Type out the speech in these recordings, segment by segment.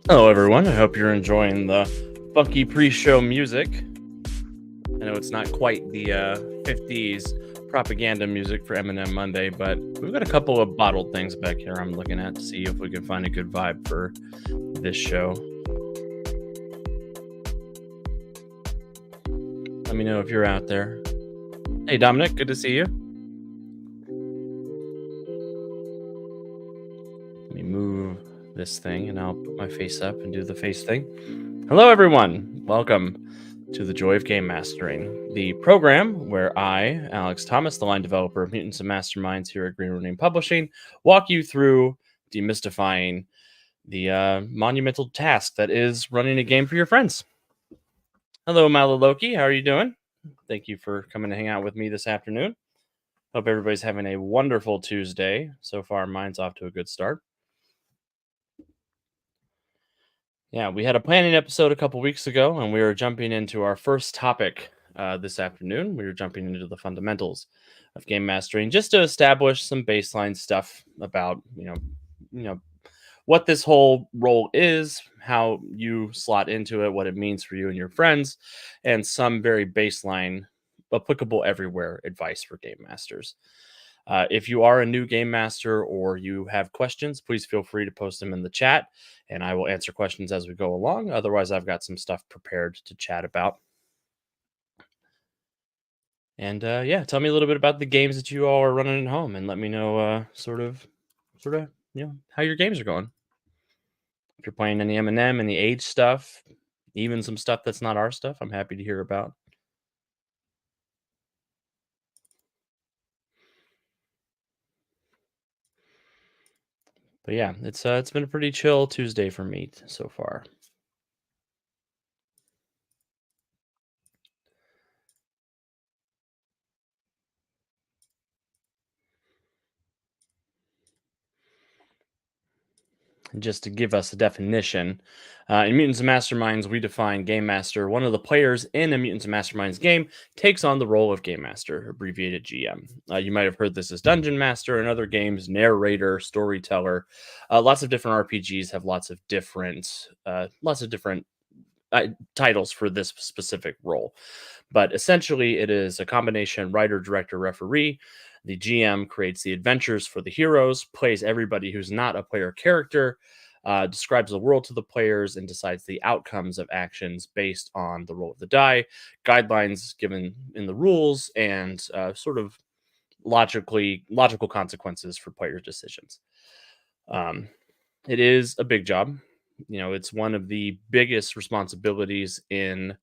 Hello, everyone. I hope you're enjoying the funky pre-show music. I know it's not quite the 50s propaganda music for Eminem Monday, but we've got a couple of bottled things back here I'm looking at to see if we can find a good vibe for this show. Let me know if you're out there. Hey, Dominic, good to see you. Let me move this thing and I'll put my face up and do the face thing. Hello, everyone. Welcome to the Joy of Game Mastering, the program where I, Alex Thomas, the line developer of Mutants and Masterminds here at Green Ronin Publishing, walk you through demystifying the monumental task that is running a game for your friends. Hello, Malaloki. How are you doing? Thank you for coming to hang out with me this afternoon. Hope everybody's having a wonderful Tuesday. So far, mine's off to a good start. Yeah, we had a planning episode a couple weeks ago, and we were jumping into our first topic this afternoon. We were jumping into the fundamentals of game mastering, just to establish some baseline stuff about what this whole role is, how you slot into it, what it means for you and your friends, and some very baseline, applicable everywhere advice for game masters. If you are a new game master or you have questions, please feel free to post them in the chat and I will answer questions as we go along. Otherwise, I've got some stuff prepared to chat about. And yeah, tell me a little bit about the games that you all are running at home and let me know sort of, how your games are going. If you're playing any M&M, any age stuff, even some stuff that's not our stuff, I'm happy to hear about. But yeah, it's been a pretty chill Tuesday for me so far. Just to give us a definition, in Mutants and Masterminds, we define Game Master. One of the players in a Mutants and Masterminds game takes on the role of Game Master, abbreviated GM. You might have heard this as Dungeon Master in other games, narrator, storyteller. Lots of different RPGs have lots of different titles for this specific role. But essentially, it is a combination writer, director, referee. The GM creates the adventures for the heroes, plays everybody who's not a player character, describes the world to the players, and decides the outcomes of actions based on the roll of the die, guidelines given in the rules, and sort of logical consequences for player decisions. Um, it is a big job. It's one of the biggest responsibilities in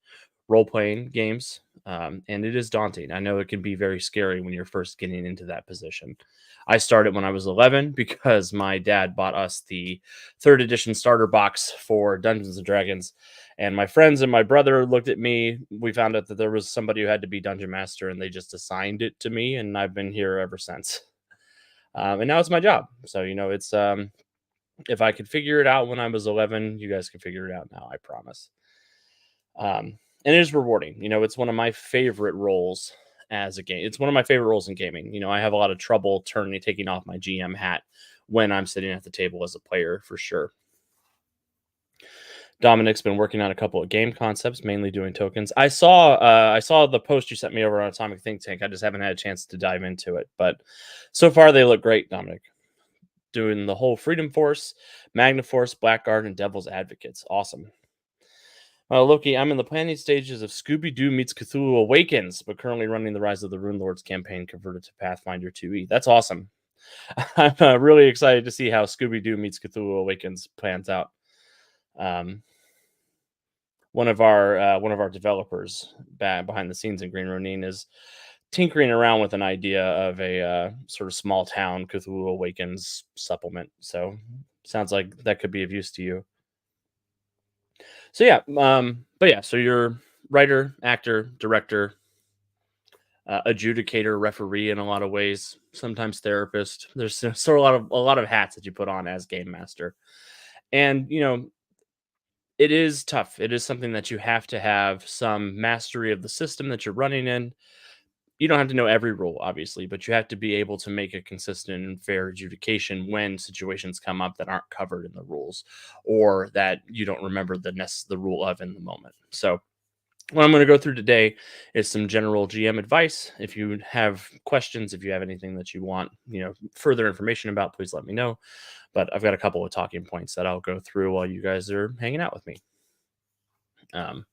role playing games, and it is daunting. I know it can be very scary when you're first getting into that position. I started when I was 11 because my dad bought us the third edition starter box for Dungeons and Dragons. And my friends and my brother looked at me. We found out that there was somebody who had to be Dungeon Master, and they just assigned it to me. And I've been here ever since. And now it's my job. So, it's if I could figure it out when I was 11, you guys can figure it out now, I promise. And it is rewarding. It's one of my favorite roles as a game. It's one of my favorite roles in gaming. I have a lot of trouble taking off my GM hat when I'm sitting at the table as a player, for sure. Dominic's been working on a couple of game concepts, mainly doing tokens. I saw the post you sent me over on Atomic Think Tank. I just haven't had a chance to dive into it, but so far they look great, Dominic. Doing the whole Freedom Force, Magna Force, Blackguard, and Devil's Advocates. Awesome. Loki, I'm in the planning stages of Scooby Doo meets Cthulhu Awakens, but currently running the Rise of the Rune Lords campaign converted to Pathfinder 2e. That's awesome. I'm really excited to see how Scooby Doo meets Cthulhu Awakens plans out. Um, one of our developers behind the scenes in Green Ronin is tinkering around with an idea of a sort of small town Cthulhu Awakens supplement. So sounds like that could be of use to you. So yeah, but yeah, so you're writer, actor, director, adjudicator, referee in a lot of ways, sometimes therapist. There's sort of a lot of hats that you put on as game master, and it is tough. It is something that you have to have some mastery of the system that you're running in. You don't have to know every rule, obviously, but you have to be able to make a consistent and fair adjudication when situations come up that aren't covered in the rules or that you don't remember the rule of in the moment. So, what I'm going to go through today is some general GM advice. If you have questions, if you have anything that you want, further information about, please let me know. But I've got a couple of talking points that I'll go through while you guys are hanging out with me. Um,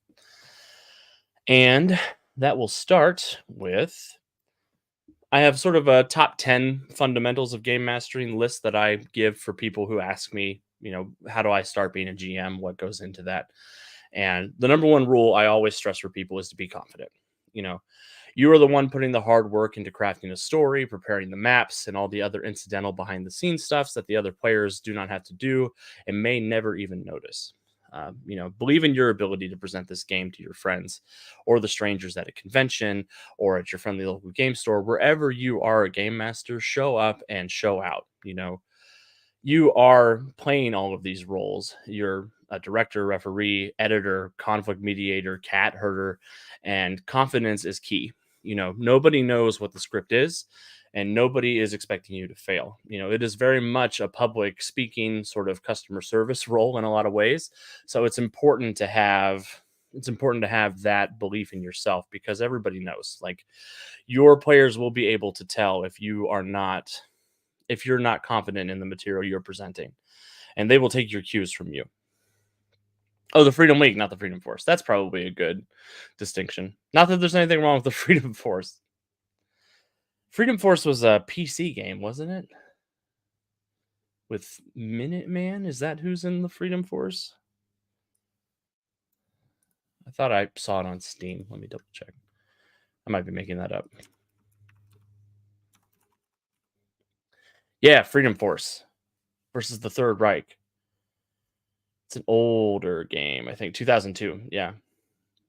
and that will start with I have sort of a top 10 fundamentals of game mastering list that I give for people who ask me, how do I start being a GM? What goes into that? And the number one rule I always stress for people is to be confident. You know, you are the one putting the hard work into crafting a story, preparing the maps, and all the other incidental behind the scenes stuffs that the other players do not have to do and may never even notice. Believe in your ability to present this game to your friends or the strangers at a convention or at your friendly local game store. Wherever you are a game master, show up and show out. You are playing all of these roles. You're a director, referee, editor, conflict mediator, cat herder, and confidence is key. Nobody knows what the script is, and nobody is expecting you to fail. It is very much a public speaking sort of customer service role in a lot of ways. So it's important to have that belief in yourself because everybody knows like your players will be able to tell if you're not confident in the material you're presenting, and they will take your cues from you. Oh, the Freedom League, not the Freedom Force. That's probably a good distinction. Not that there's anything wrong with the Freedom Force. Freedom Force was a PC game, wasn't it? With Minuteman? Is that who's in the Freedom Force? I thought I saw it on Steam. Let me double check. I might be making that up. Yeah, Freedom Force versus the Third Reich. It's an older game, I think 2002. Yeah,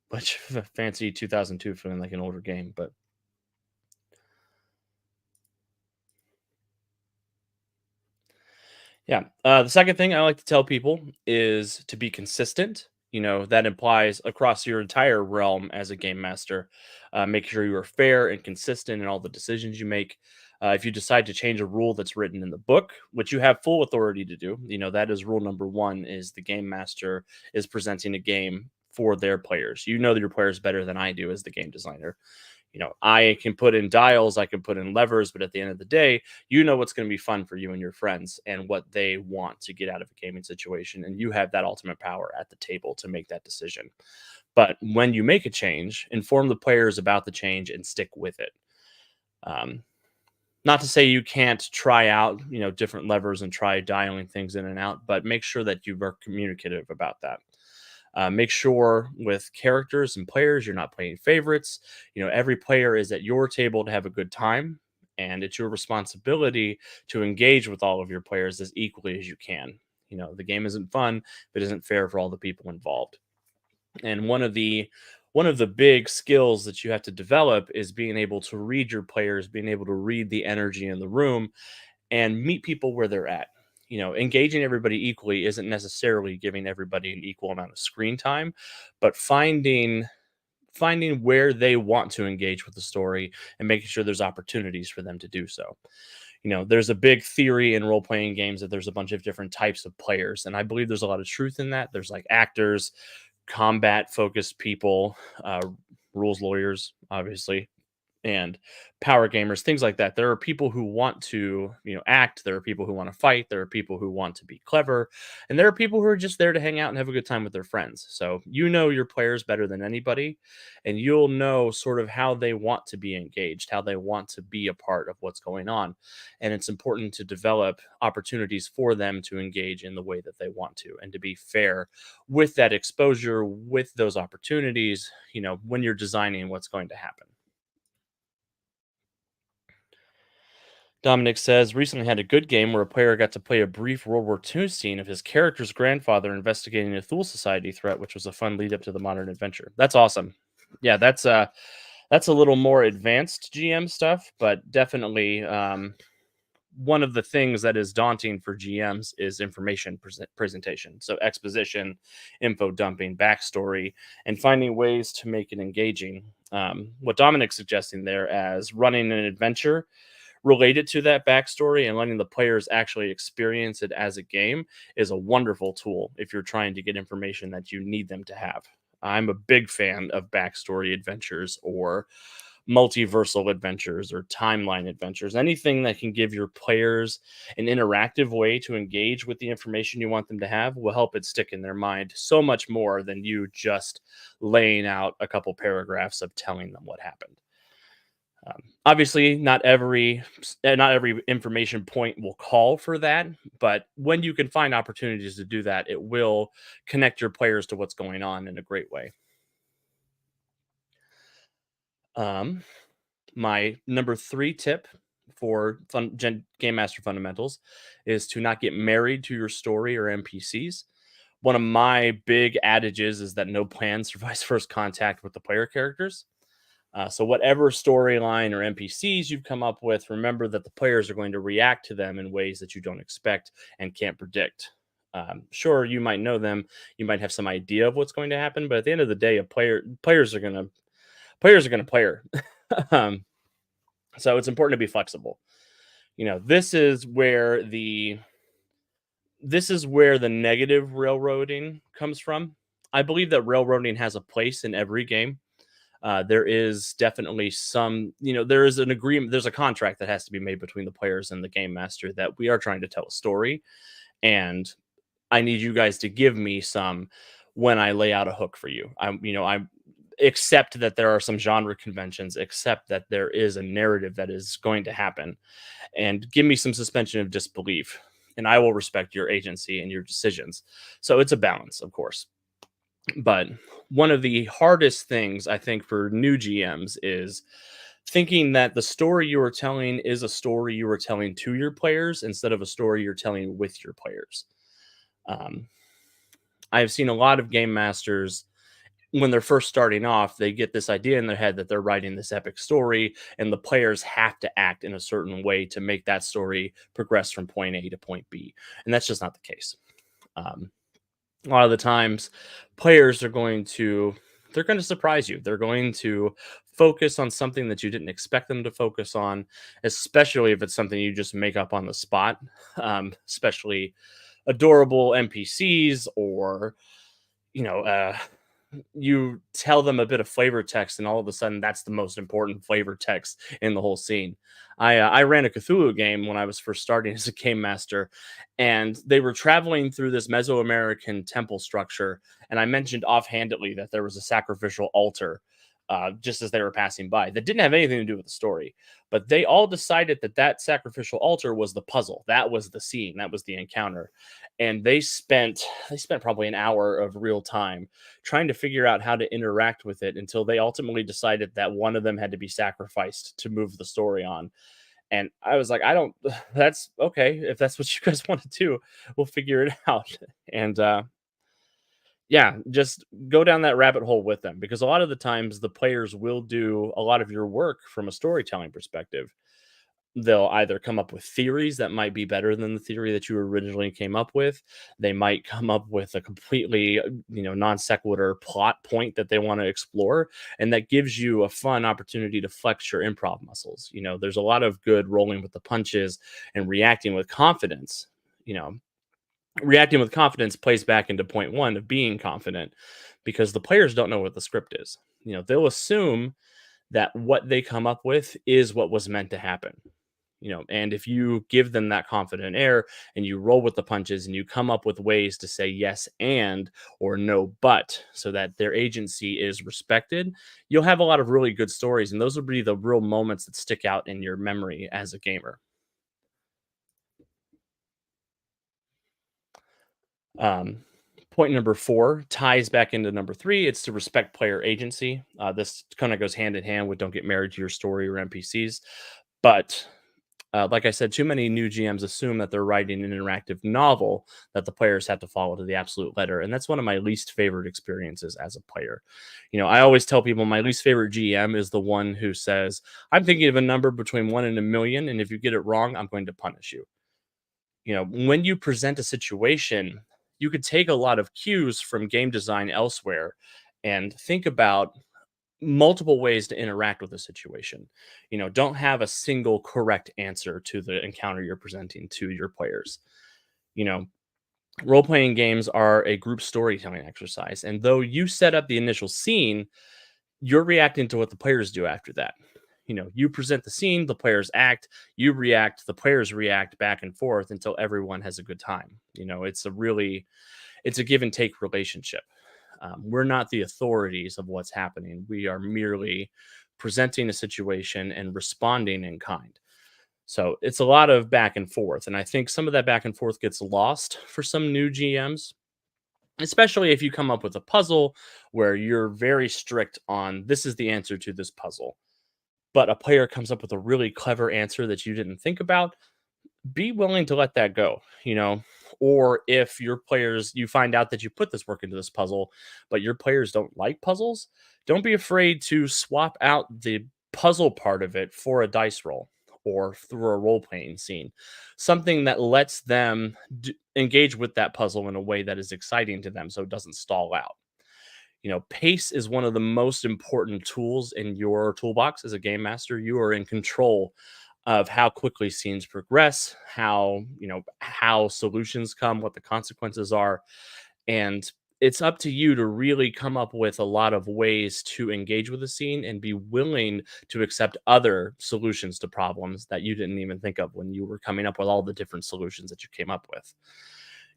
which fancy 2002 feeling like an older game, but yeah. The second thing I like to tell people is to be consistent. That implies across your entire realm as a game master. Make sure you are fair and consistent in all the decisions you make. If you decide to change a rule that's written in the book, which you have full authority to do, that is rule number one: is the game master is presenting a game for their players. You know your players better than I do as the game designer. I can put in dials, I can put in levers, but at the end of the day, what's going to be fun for you and your friends and what they want to get out of a gaming situation. And you have that ultimate power at the table to make that decision. But when you make a change, inform the players about the change and stick with it. Um, Not to say you can't try out, different levers and try dialing things in and out, but make sure that you are communicative about that. Make sure with characters and players, you're not playing favorites. Every player is at your table to have a good time, and it's your responsibility to engage with all of your players as equally as you can. The game isn't fun if it isn't fair for all the people involved. And one of the big skills that you have to develop is being able to read your players, being able to read the energy in the room, and meet people where they're at. Engaging everybody equally isn't necessarily giving everybody an equal amount of screen time, but finding where they want to engage with the story and making sure there's opportunities for them to do so. There's a big theory in role playing games that there's a bunch of different types of players, and I believe there's a lot of truth in that. There's like actors, combat focused people, rules lawyers, obviously, and power gamers, things like that. There are people who want to, act. There are people who want to fight. There are people who want to be clever. And there are people who are just there to hang out and have a good time with their friends. So your players better than anybody. And you'll know sort of how they want to be engaged, how they want to be a part of what's going on. And it's important to develop opportunities for them to engage in the way that they want to and to be fair with that exposure, with those opportunities, when you're designing what's going to happen. Dominic says recently had a good game where a player got to play a brief World War II scene of his character's grandfather investigating a Thule Society threat, which was a fun lead up to the modern adventure. That's awesome. Yeah, that's a little more advanced GM stuff, but definitely one of the things that is daunting for GMs is information presentation. So exposition, info dumping, backstory, and finding ways to make it engaging. What Dominic's suggesting there as running an adventure related to that backstory and letting the players actually experience it as a game is a wonderful tool if you're trying to get information that you need them to have. I'm a big fan of backstory adventures or multiversal adventures or timeline adventures. Anything that can give your players an interactive way to engage with the information you want them to have will help it stick in their mind so much more than you just laying out a couple paragraphs of telling them what happened. Obviously, not every information point will call for that, but when you can find opportunities to do that, it will connect your players to what's going on in a great way. Um, my number three tip for Game Master fundamentals is to not get married to your story or NPCs. One of my big adages is that no plan survives first contact with the player characters. So, whatever storyline or NPCs you've come up with, remember that the players are going to react to them in ways that you don't expect and can't predict. Sure, you might know them, you might have some idea of what's going to happen, but at the end of the day, players are gonna player. um, so it's important to be flexible. This is where the negative railroading comes from. I believe that railroading has a place in every game. There is definitely there is an agreement, there's a contract that has to be made between the players and the game master that we are trying to tell a story. And I need you guys to give me some when I lay out a hook for you. I accept that there are some genre conventions, accept that there is a narrative that is going to happen, and give me some suspension of disbelief. And I will respect your agency and your decisions. So it's a balance, of course. But one of the hardest things I think for new GMs is thinking that the story you are telling is a story you are telling to your players instead of a story you're telling with your players. Um, I have seen a lot of game masters when they're first starting off, they get this idea in their head that they're writing this epic story, and the players have to act in a certain way to make that story progress from point A to point B. And that's just not the case. Um, a lot of the times players they're going to surprise you. They're going to focus on something that you didn't expect them to focus on, especially if it's something you just make up on the spot. Especially adorable npcs, or you know uh you tell them a bit of flavor text, and all of a sudden that's the most important flavor text in the whole scene. I ran a Cthulhu game when I was first starting as a game master, and they were traveling through this Mesoamerican temple structure, and I mentioned offhandedly that there was a sacrificial altar just as they were passing by that didn't have anything to do with the story, but they all decided that that sacrificial altar was the puzzle, that was the scene, that was the encounter. And they spent probably an hour of real time trying to figure out how to interact with it until they ultimately decided that one of them had to be sacrificed to move the story on. And I was like, I don't, that's okay. If that's what you guys want to do, we'll figure it out. And yeah, just go down that rabbit hole with them, because a lot of the times the players will do a lot of your work from a storytelling perspective. They'll either come up with theories that might be better than the theory that you originally came up with. They might come up with a completely, non sequitur plot point that they want to explore. And that gives you a fun opportunity to flex your improv muscles. There's a lot of good rolling with the punches and reacting with confidence. You know, Reacting with confidence plays back into point one of being confident, because the players don't know what the script is. They'll assume that what they come up with is what was meant to happen. And if you give them that confident air and you roll with the punches and you come up with ways to say yes and or no but, so that their agency is respected, you'll have a lot of really good stories, and those will be the real moments that stick out in your memory as a gamer. um, Point number four ties back into number three. It's to respect player agency. This kind of goes hand in hand with don't get married to your story or npcs. But like I said, too many new GMs assume that they're writing an interactive novel that the players have to follow to the absolute letter. And that's one of my least favorite experiences as a player. I always tell people my least favorite GM is the one who says, I'm thinking of a number between 1 and 1 million, and if you get it wrong, I'm going to punish you. When you present a situation, you could take a lot of cues from game design elsewhere and think about multiple ways to interact with a situation. Don't have a single correct answer to the encounter you're presenting to your players. You know, Role playing games are a group storytelling exercise. And though you set up the initial scene, you're reacting to what the players do after that. You present the scene, the players act, you react, the players react back and forth until everyone has a good time. It's a give and take relationship. We're not the authorities of what's happening. We are merely presenting a situation and responding in kind. So it's a lot of back and forth. And I think some of that back and forth gets lost for some new GMs, especially if you come up with a puzzle where you're very strict on this is the answer to this puzzle, but a player comes up with a really clever answer that you didn't think about. Be willing to let that go, or if your players, you find out that you put this work into this puzzle, but your players don't like puzzles, don't be afraid to swap out the puzzle part of it for a dice roll or through a role playing scene, something that lets them engage with that puzzle in a way that is exciting to them so it doesn't stall out. Pace is one of the most important tools in your toolbox as a game master. You are in control of how quickly scenes progress, how solutions come, what the consequences are, and it's up to you to really come up with a lot of ways to engage with the scene and be willing to accept other solutions to problems that you didn't even think of when you were coming up with all the different solutions that you came up with.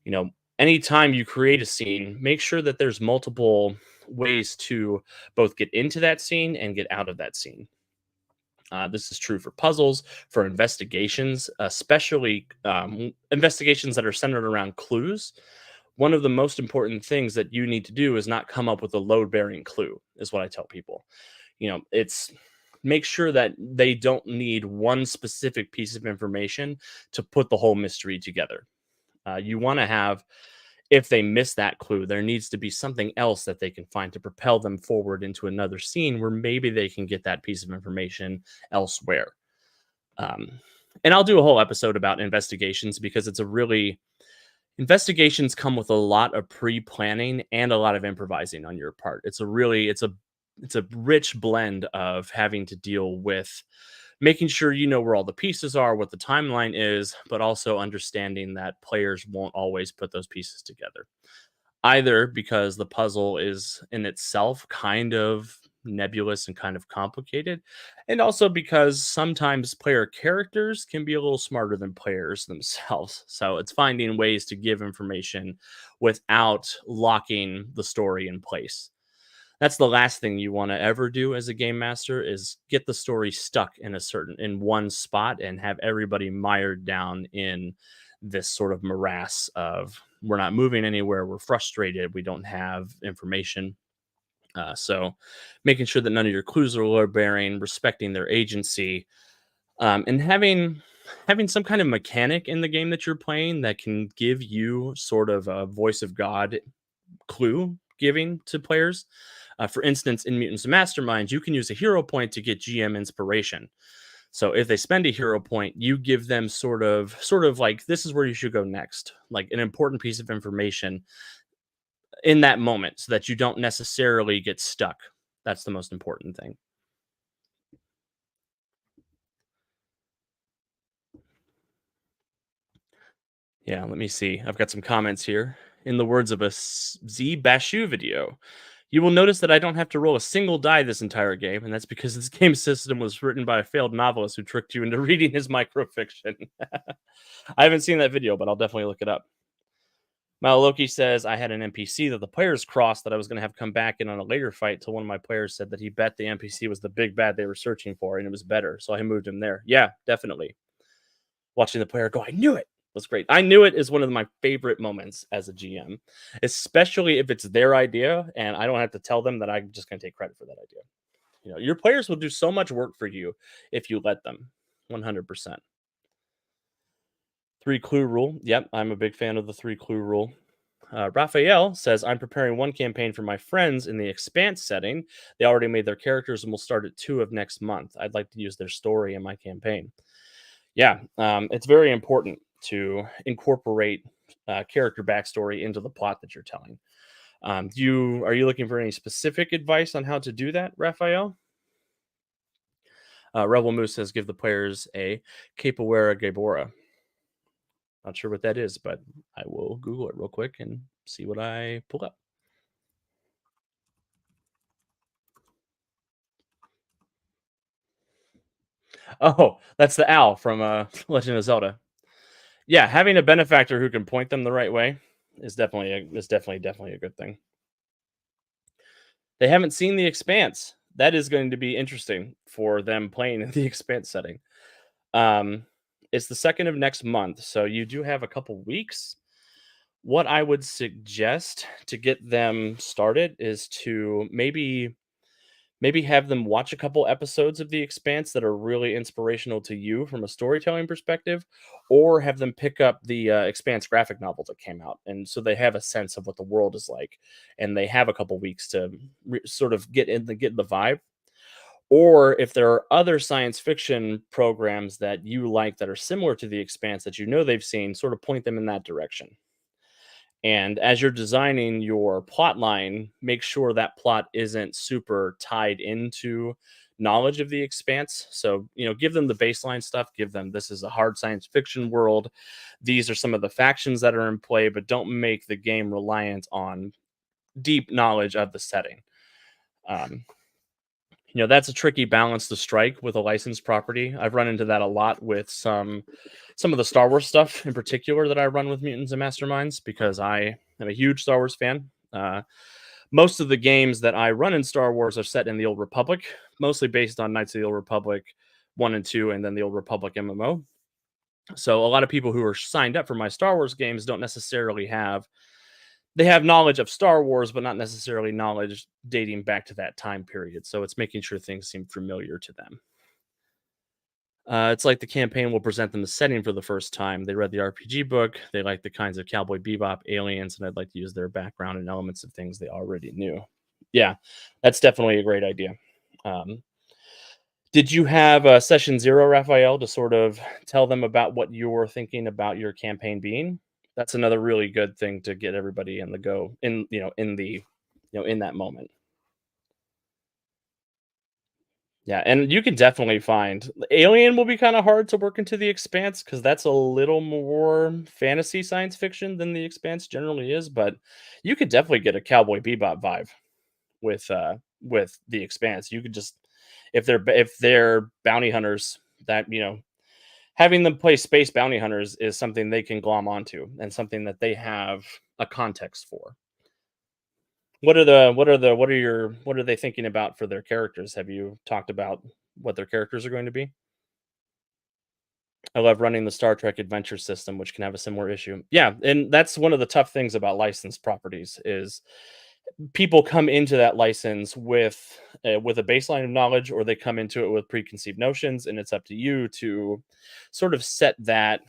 You know, Anytime you create a scene, make sure that there's multiple ways to both get into that scene and get out of that scene. This is true for puzzles, for investigations, especially investigations that are centered around clues. One of the most important things that you need to do is not come up with a load bearing clue, is what I tell people. It's make sure that they don't need one specific piece of information to put the whole mystery together. You want to have, if they miss that clue, there needs to be something else that they can find to propel them forward into another scene where maybe they can get that piece of information elsewhere. Um, and I'll do a whole episode about investigations because investigations come with a lot of pre-planning and a lot of improvising on your part. It's a rich blend of having to deal with making sure you know where all the pieces are, what the timeline is, but also understanding that players won't always put those pieces together. Either because the puzzle is in itself kind of nebulous and kind of complicated, and also because sometimes player characters can be a little smarter than players themselves. So it's finding ways to give information without locking the story in place. That's the last thing you want to ever do as a game master is get the story stuck in one spot and have everybody mired down in this sort of morass of we're not moving anywhere, we're frustrated, we don't have information. So making sure that none of your clues are load bearing, respecting their agency, and having some kind of mechanic in the game that you're playing that can give you sort of a voice of God clue giving to players. For instance, in Mutants and Masterminds, you can use a hero point to get GM inspiration. So if they spend a hero point, you give them sort of like this is where you should go next, like an important piece of information in that moment, so that you don't necessarily get stuck. That's the most important thing. Yeah, let me see. I've got some comments here. In the words of a Z Bashu video, you will notice that I don't have to roll a single die this entire game, and that's because this game system was written by a failed novelist who tricked you into reading his microfiction. I haven't seen that video, but I'll definitely look it up. Malaloki says I had an NPC that the players crossed that I was going to have come back in on a later fight till one of my players said that he bet the NPC was the big bad they were searching for and it was better. So I moved him there. Yeah, definitely. Watching the player go, I knew it. Was great. I knew it is one of my favorite moments as a GM, especially if it's their idea and I don't have to tell them that I'm just going to take credit for that idea. Your players will do so much work for you if you let them. 100%. Three clue rule. Yep, I'm a big fan of the three clue rule. Raphael says, I'm preparing one campaign for my friends in the Expanse setting. They already made their characters and will start at 2 of next month. I'd like to use their story in my campaign. Yeah, it's very important to incorporate character backstory into the plot that you're telling. Are you looking for any specific advice on how to do that, Raphael? Rebel Moose says give the players a Capoeira Gabora. Not sure what that is, but I will Google it real quick and see what I pull up. Oh, that's the owl from Legend of Zelda. Yeah, having a benefactor who can point them the right way is definitely a good thing. They haven't seen The Expanse. That is going to be interesting for them playing in the Expanse setting. Um, it's the 2nd of next month, so you do have a couple weeks. What I would suggest to get them started is to maybe have them watch a couple episodes of The Expanse that are really inspirational to you from a storytelling perspective, or have them pick up the Expanse graphic novel that came out, and so they have a sense of what the world is like, and they have a couple weeks to sort of get in the vibe. Or if there are other science fiction programs that you like that are similar to The Expanse that you know they've seen, sort of point them in that direction. And as you're designing your plot line, make sure that plot isn't super tied into knowledge of the expanse. So, give them the baseline stuff, give them this is a hard science fiction world. These are some of the factions that are in play, but don't make the game reliant on deep knowledge of the setting. Um, that's a tricky balance to strike with a licensed property. I've run into that a lot with some of the Star Wars stuff in particular that I run with Mutants and Masterminds because I am a huge Star Wars fan. Most of the games that I run in Star Wars are set in the Old Republic, mostly based on Knights of the Old Republic 1 and 2, and then the Old Republic MMO. So a lot of people who are signed up for my Star Wars games don't necessarily have knowledge of Star Wars, but not necessarily knowledge dating back to that time period. So it's making sure things seem familiar to them. It's like the campaign will present them the setting for the first time. They read the RPG book. They like the kinds of Cowboy Bebop aliens, and I'd like to use their background and elements of things they already knew. Yeah, that's definitely a great idea. Um, did you have session zero, Raphael, to sort of tell them about what you're thinking about your campaign being? That's another really good thing to get everybody in the go in that moment. Yeah, and you can definitely find Alien will be kinda hard to work into The Expanse because that's a little more fantasy science fiction than The Expanse generally is, but you could definitely get a Cowboy Bebop vibe with The Expanse. You could just if they're bounty hunters that, having them play space bounty hunters is something they can glom onto and something that they have a context for. What are they thinking about for their characters? Have you talked about what their characters are going to be? I love running the Star Trek Adventure system, which can have a similar issue. Yeah, and that's one of the tough things about licensed properties is people come into that license with a baseline of knowledge, or they come into it with preconceived notions, and it's up to you to sort of set that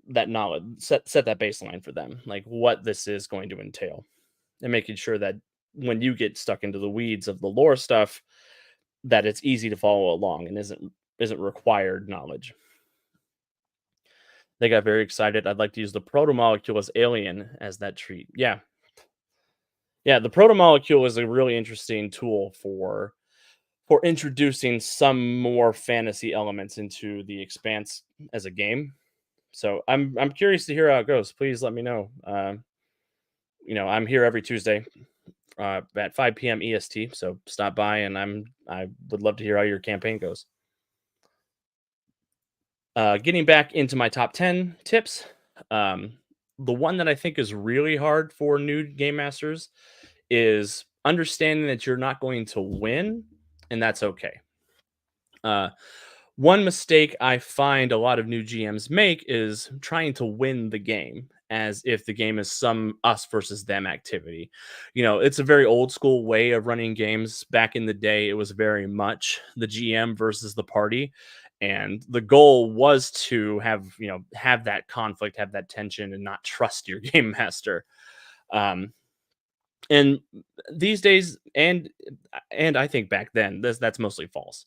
knowledge, set that baseline for them, like what this is going to entail, and making sure that when you get stuck into the weeds of the lore stuff, that it's easy to follow along and isn't required knowledge. They got very excited. I'd like to use the protomolecule as alien as that treat. Yeah. Yeah, the protomolecule is a really interesting tool for introducing some more fantasy elements into the expanse as a game. So I'm curious to hear how it goes. Please let me know. I'm here every Tuesday at 5 p.m. EST. So stop by, and I would love to hear how your campaign goes. Getting back into my top 10 tips, um, the one that I think is really hard for new game masters is understanding that you're not going to win, and that's okay. Uh, One mistake I find a lot of new GMs make is trying to win the game as if the game is some us versus them activity. It's a very old school way of running games. Back in the day, it was very much the GM versus the party. And the goal was to have that conflict, have that tension, and not trust your game master. Um, and these days, and I think back then, that's mostly false.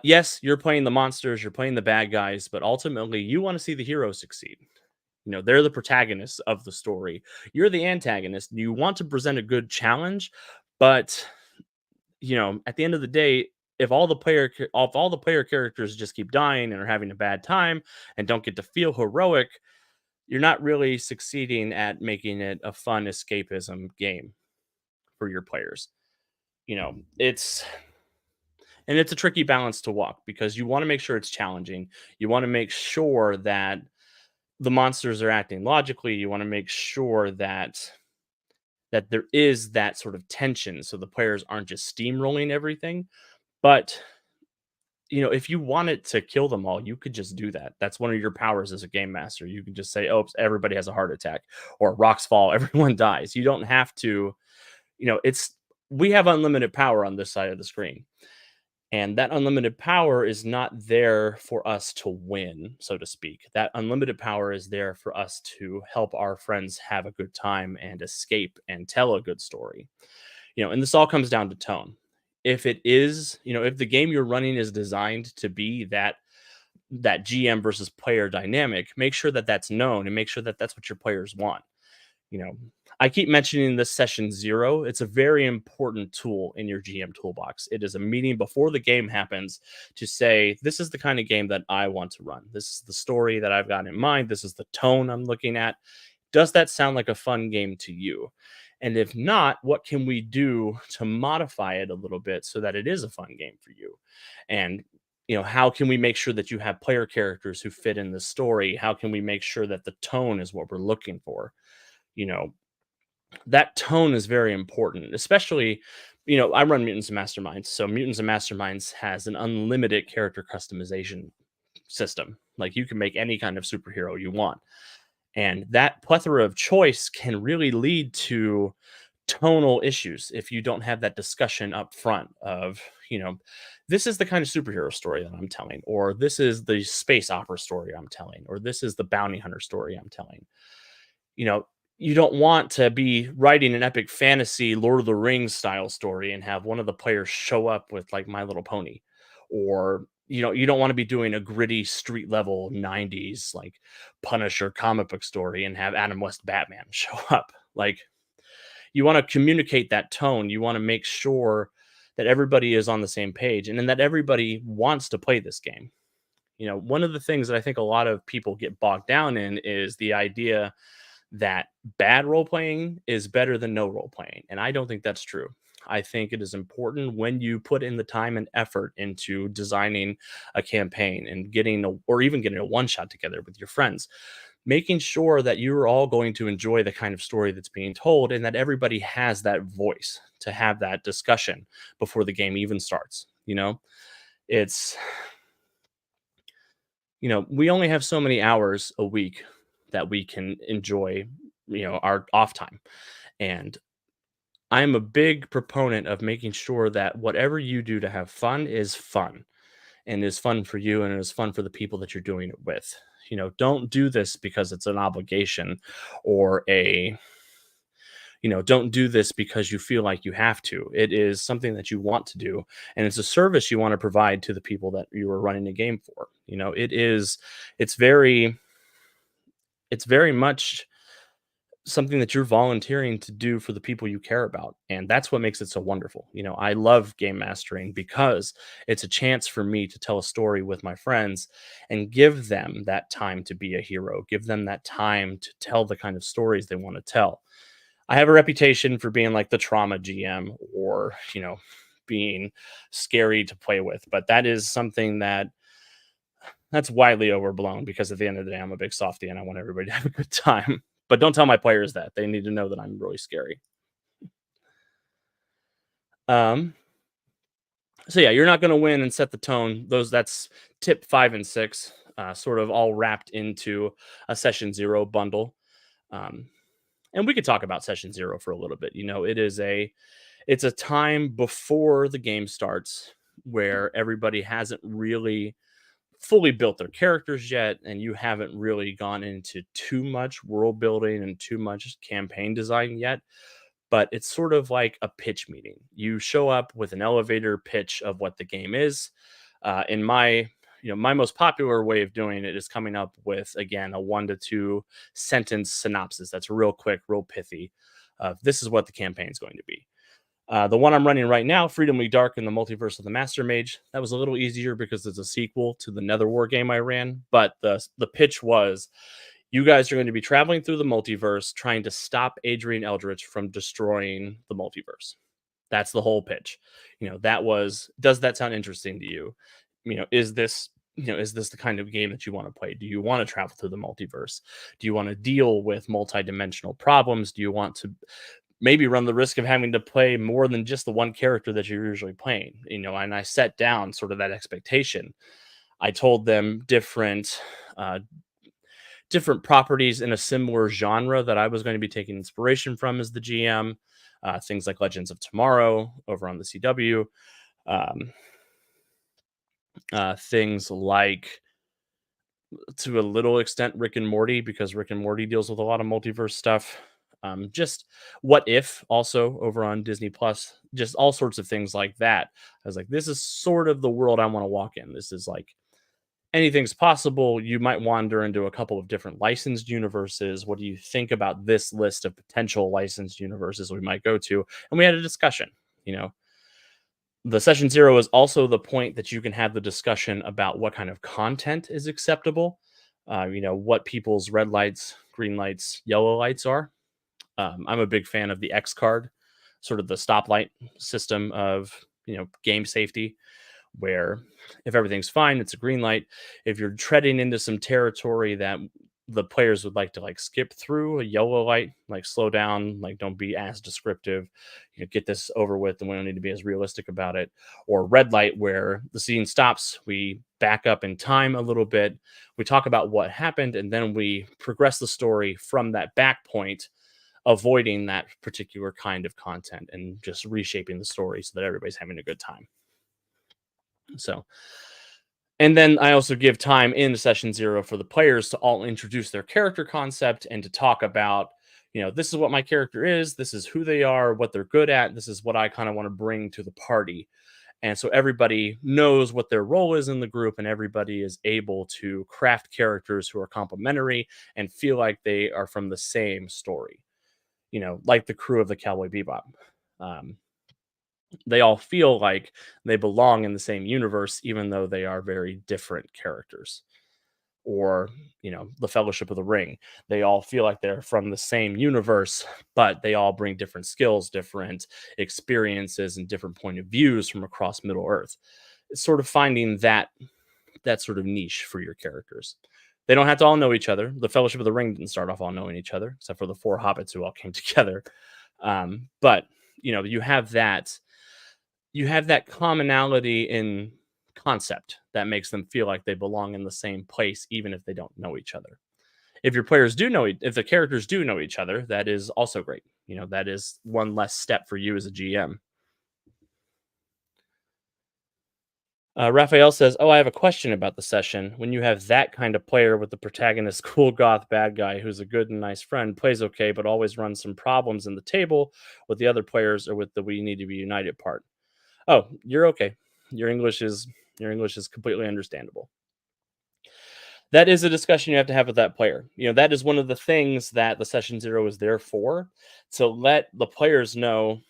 Yes, you're playing the monsters, you're playing the bad guys, but ultimately you want to see the hero succeed. They're the protagonists of the story. You're the antagonist. You want to present a good challenge, but at the end of the day, if all the player characters just keep dying and are having a bad time and don't get to feel heroic, you're not really succeeding at making it a fun escapism game for your players. It's and it's a tricky balance to walk because you want to make sure it's challenging. You want to make sure that the monsters are acting logically. You want to make sure that there is that sort of tension so the players aren't just steamrolling everything. But if you wanted to kill them all, you could just do that. That's one of your powers as a game master. You can just say, "Oh, everybody has a heart attack," or "Rocks fall, everyone dies." You don't have to. It's we have unlimited power on this side of the screen, and that unlimited power is not there for us to win, so to speak. That unlimited power is there for us to help our friends have a good time and escape and tell a good story. And this all comes down to tone. If the game you're running is designed to be that GM versus player dynamic, make sure that that's known and make sure that that's what your players want. You know, I keep mentioning this session zero. It's a very important tool in your GM toolbox. It is a meeting before the game happens to say, this is the kind of game that I want to run. This is the story that I've got in mind. This is the tone I'm looking at. Does that sound like a fun game to you? And if not, what can we do to modify it a little bit so that it is a fun game for you? And how can we make sure that you have player characters who fit in the story? How can we make sure that the tone is what we're looking for? You know, that tone is very important, especially, I run Mutants and Masterminds. So Mutants and Masterminds has an unlimited character customization system. Like you can make any kind of superhero you want. And that plethora of choice can really lead to tonal issues if you don't have that discussion up front of, this is the kind of superhero story that I'm telling, or this is the space opera story I'm telling, or this is the bounty hunter story I'm telling. You know, you don't want to be writing an epic fantasy Lord of the Rings style story and have one of the players show up with like My Little Pony, or you don't want to be doing a gritty street level 90s like Punisher comic book story and have Adam West Batman show up. Like, you want to communicate that tone. You want to make sure that everybody is on the same page and then that everybody wants to play this game. One of the things that I think a lot of people get bogged down in is the idea that bad role playing is better than no role playing. And I don't think that's true. I think it is important when you put in the time and effort into designing a campaign and or even getting a one shot together with your friends, making sure that you're all going to enjoy the kind of story that's being told and that everybody has that voice to have that discussion before the game even starts. It's, we only have so many hours a week that we can enjoy, our off time. And I'm a big proponent of making sure that whatever you do to have fun and is fun for you and is fun for the people that you're doing it with. Don't do this because it's an obligation or don't do this because you feel like you have to. It is something that you want to do, and it's a service you want to provide to the people that you are running a game for. It's very, it's very much something that you're volunteering to do for the people you care about. And that's what makes it so wonderful. I love game mastering because it's a chance for me to tell a story with my friends and give them that time to be a hero, give them that time to tell the kind of stories they want to tell. I have a reputation for being like the trauma GM or, being scary to play with, but that is something that's widely overblown because at the end of the day, I'm a big softie and I want everybody to have a good time. But don't tell my players that. They need to know that I'm really scary. Um, so yeah, you're not going to win and set the tone. That's tip 5 and 6, sort of all wrapped into a session zero bundle. Um, and we could talk about session zero for a little bit. It's a time before the game starts where everybody hasn't really fully built their characters yet, and you haven't really gone into too much world building and too much campaign design yet. But it's sort of like a pitch meeting. You show up with an elevator pitch of what the game is. In my my most popular way of doing it is coming up with, again, a 1 to 2 sentence synopsis that's real quick, real pithy. This is what the campaign is going to be. The one I'm running right now, Freedom We Dark in the Multiverse of the Master Mage, that was a little easier because it's a sequel to the Nether War game I ran. But the pitch was, you guys are going to be traveling through the multiverse, trying to stop Adrian Eldritch from destroying the multiverse. That's the whole pitch. That was. Does that sound interesting to you? Is this the kind of game that you want to play? Do you want to travel through the multiverse? Do you want to deal with multidimensional problems? Do you want to maybe run the risk of having to play more than just the one character that you're usually playing? And I set down sort of that expectation. I told them different properties in a similar genre that I was going to be taking inspiration from as the GM. Things like Legends of Tomorrow over on the CW. Um, things like, to a little extent, Rick and Morty, because Rick and Morty deals with a lot of multiverse stuff. Just What If, also over on Disney Plus, just all sorts of things like that. I was like, this is sort of the world I want to walk in. This is like, anything's possible. You might wander into a couple of different licensed universes. What do you think about this list of potential licensed universes we might go to? And we had a discussion. You know, the session zero is also the point that you can have the discussion about what kind of content is acceptable. What people's red lights, green lights, yellow lights are. I'm a big fan of the X card, sort of the stoplight system of game safety, where if everything's fine, it's a green light. If you're treading into some territory that the players would like to like skip through, a yellow light, like slow down, like don't be as descriptive, get this over with, and we don't need to be as realistic about it. Or red light, where the scene stops, we back up in time a little bit, we talk about what happened, and then we progress the story from that back point, avoiding that particular kind of content and just reshaping the story so that everybody's having a good time. So, and then I also give time in session zero for the players to all introduce their character concept and to talk about, this is what my character is, this is who they are, what they're good at, this is what I kind of want to bring to the party. And so everybody knows what their role is in the group, and everybody is able to craft characters who are complementary and feel like they are from the same story, like the crew of the Cowboy Bebop. Um, they all feel like they belong in the same universe, even though they are very different characters. Or, the Fellowship of the Ring. They all feel like they're from the same universe, but they all bring different skills, different experiences, and different point of views from across Middle Earth. It's sort of finding that sort of niche for your characters. They don't have to all know each other. The Fellowship of the Ring didn't start off all knowing each other, except for the four hobbits who all came together. But you have that commonality in concept that makes them feel like they belong in the same place, even if they don't know each other. If if the characters do know each other, that is also great. That is one less step for you as a GM. Raphael says, "Oh, I have a question about the session. When you have that kind of player with the protagonist, cool goth bad guy who's a good and nice friend, plays okay, but always runs some problems in the table with the other players or with the we need to be united part." Oh, you're okay. Your English is completely understandable. That is a discussion you have to have with that player. That is one of the things that the session zero is there for, to let the players know,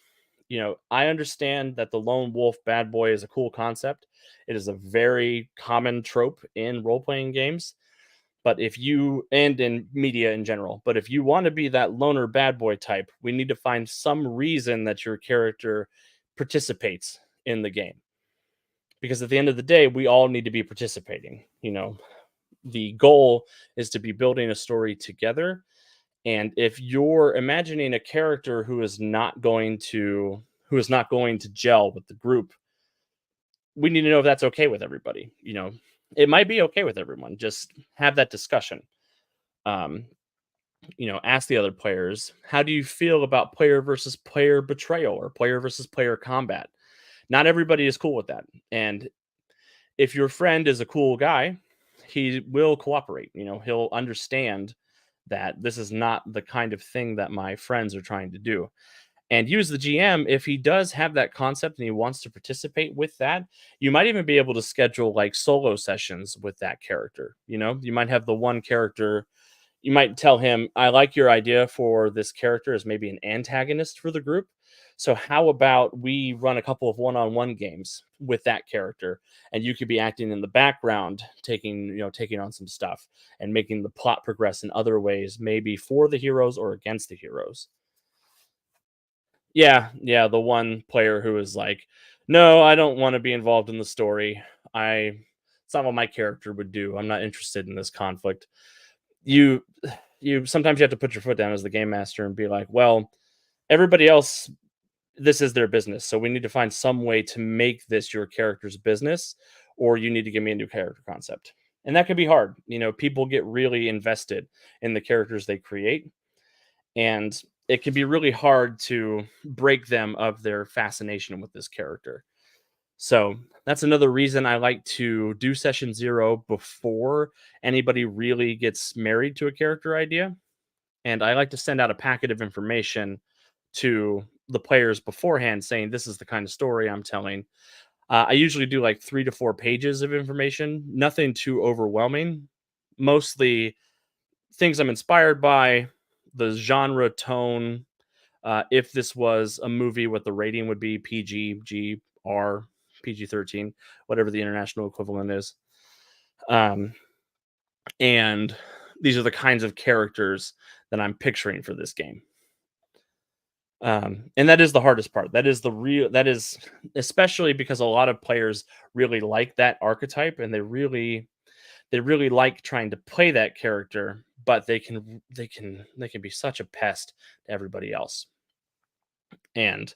I understand that the lone wolf bad boy is a cool concept. It is a very common trope in role playing games. But and in media in general, but if you want to be that loner bad boy type, we need to find some reason that your character participates in the game. Because at the end of the day, we all need to be participating. The goal is to be building a story together. And if you're imagining a character who is not going to gel with the group, we need to know if that's okay with everybody. It might be okay with everyone. Just have that discussion. Um, ask the other players, how do you feel about player versus player betrayal or player versus player combat? Not everybody is cool with that. And if your friend is a cool guy, he will cooperate. He'll understand that this is not the kind of thing that my friends are trying to do. and use the GM if he does have that concept and he wants to participate with that. You might even be able to schedule like solo sessions with that character. You might have the one character, you might tell him, I like your idea for this character as maybe an antagonist for the group. So how about we run a couple of one-on-one games with that character, and you could be acting in the background, taking on some stuff and making the plot progress in other ways, maybe for the heroes or against the heroes. Yeah, the one player who is like, "No, I don't wanna be involved in the story. I It's not what my character would do. I'm not interested in this conflict." You you sometimes you have to put your foot down as the game master and be like, "Well, everybody else, this is their business, so we need to find some way to make this your character's business, or you need to give me a new character concept." And that can be hard. People get really invested in the characters they create, and it can be really hard to break them of their fascination with this character. So that's another reason I like to do session 0 before anybody really gets married to a character idea. And I like to send out a packet of information to the players beforehand saying, this is the kind of story I'm telling. I usually do like 3 to 4 pages of information, nothing too overwhelming, mostly things I'm inspired by, the genre, tone. If this was a movie, what the rating would be: PG, G, R, PG-13, whatever the international equivalent is. Um, and these are the kinds of characters that I'm picturing for this game. And that is the hardest part. That is especially because a lot of players really like that archetype, and they really like trying to play that character, but they can be such a pest to everybody else. And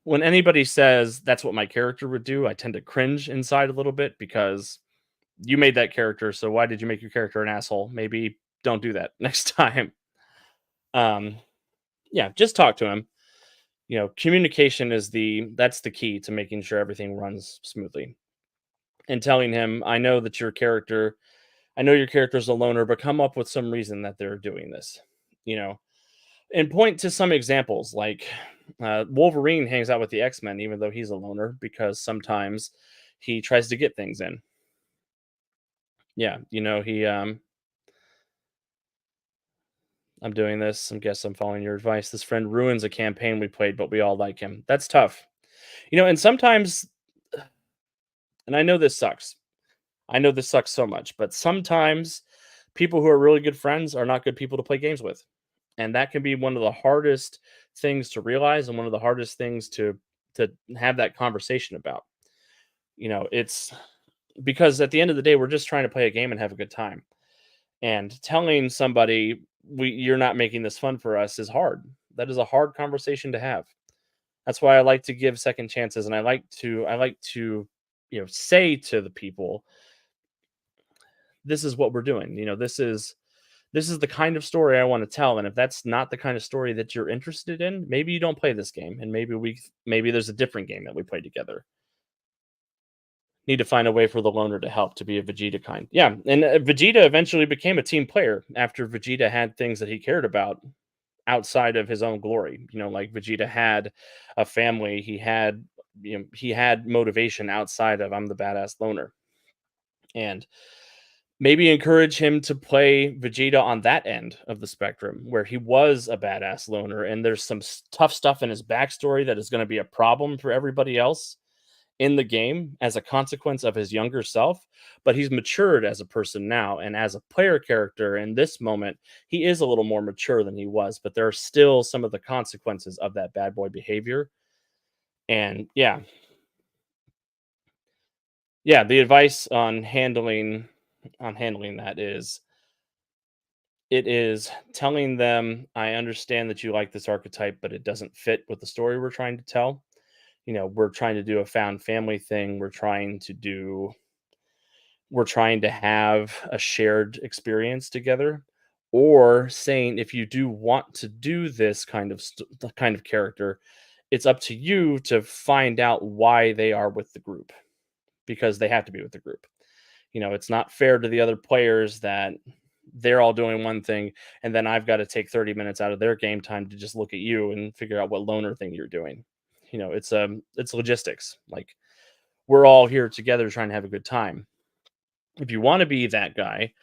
when anybody says that's what my character would do, I tend to cringe inside a little bit because you made that character, so why did you make your character an asshole? Maybe don't do that next time. Um, yeah, just talk to him. Communication is that's the key to making sure everything runs smoothly. And telling him, I know your character's a loner, but come up with some reason that they're doing this. You know, and point to some examples like Wolverine hangs out with the X-Men even though he's a loner because sometimes he tries to get things in. Yeah, he I'm doing this. I guess I'm following your advice. This friend ruins a campaign we played, but we all like him. That's tough. And sometimes, and I know this sucks. I know this sucks so much, but sometimes people who are really good friends are not good people to play games with. And that can be one of the hardest things to realize and one of the hardest things to have that conversation about. It's because at the end of the day, we're just trying to play a game and have a good time. And telling somebody you're not making this fun for us is hard. That is a hard conversation to have. That's why I like to give second chances, and I like to say to the people, this is what we're doing. This is the kind of story I want to tell, and if that's not the kind of story that you're interested in, maybe you don't play this game, and maybe there's a different game that we play together. Need to find a way for the loner to help to be a Vegeta kind. Yeah, and Vegeta eventually became a team player after Vegeta had things that he cared about outside of his own glory. Like Vegeta had a family, he had motivation outside of I'm the badass loner. And maybe encourage him to play Vegeta on that end of the spectrum where he was a badass loner and there's some tough stuff in his backstory that is going to be a problem for everybody else in the game as a consequence of his younger self, but he's matured as a person now, and as a player character in this moment he is a little more mature than he was, but there are still some of the consequences of that bad boy behavior. And yeah, the advice on handling that is, it is telling them, I understand that you like this archetype, but it doesn't fit with the story we're trying to tell. We're trying to do a found family thing. We're trying to have a shared experience together. Or saying, if you do want to do this the kind of character, it's up to you to find out why they are with the group, because they have to be with the group. It's not fair to the other players that they're all doing one thing, and then I've got to take 30 minutes out of their game time to just look at you and figure out what loner thing you're doing. It's logistics. Like, we're all here together trying to have a good time. If you want to be that guy,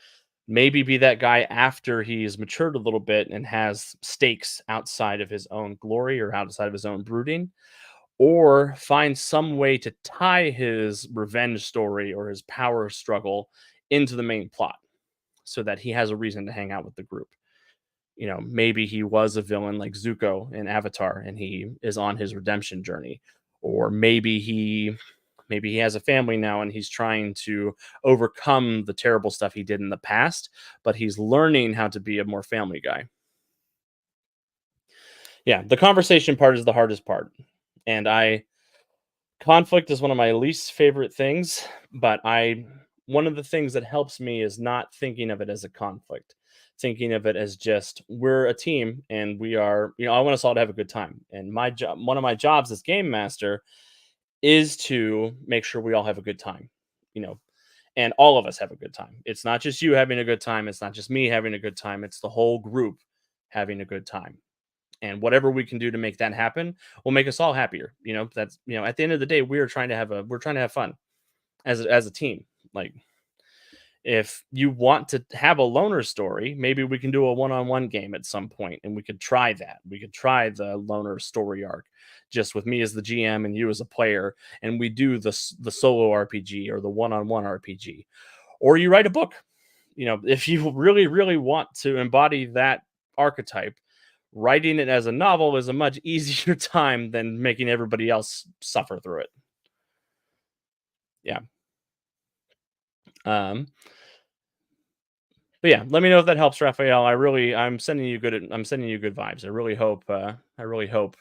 maybe be that guy after he's matured a little bit and has stakes outside of his own glory or outside of his own brooding, or find some way to tie his revenge story or his power struggle into the main plot so that he has a reason to hang out with the group. Maybe he was a villain like Zuko in Avatar and he is on his redemption journey. Or maybe he has a family now and he's trying to overcome the terrible stuff he did in the past, but he's learning how to be a more family guy. Yeah, the conversation part is the hardest part. And I conflict is one of my least favorite things, but I one of the things that helps me is not thinking of it as a conflict. Thinking of it as just we're a team and we are, I want us all to have a good time. And my job, one of my jobs as game master is to make sure we all have a good time. You know, and all of us have a good time. It's not just you having a good time, it's not just me having a good time, it's the whole group having a good time. And whatever we can do to make that happen will make us all happier. That's at the end of the day, we're trying to have fun as a team. Like, if you want to have a loner story, maybe we can do a one-on-one game at some point and we could try that. We could try the loner story arc just with me as the GM and you as a player, and we do the solo RPG or the one-on-one RPG. Or you write a book. If you really really want to embody that archetype, writing it as a novel is a much easier time than making everybody else suffer through it. Yeah. Um, but yeah, let me know if that helps, Raphael. I'm sending you good vibes. I really hope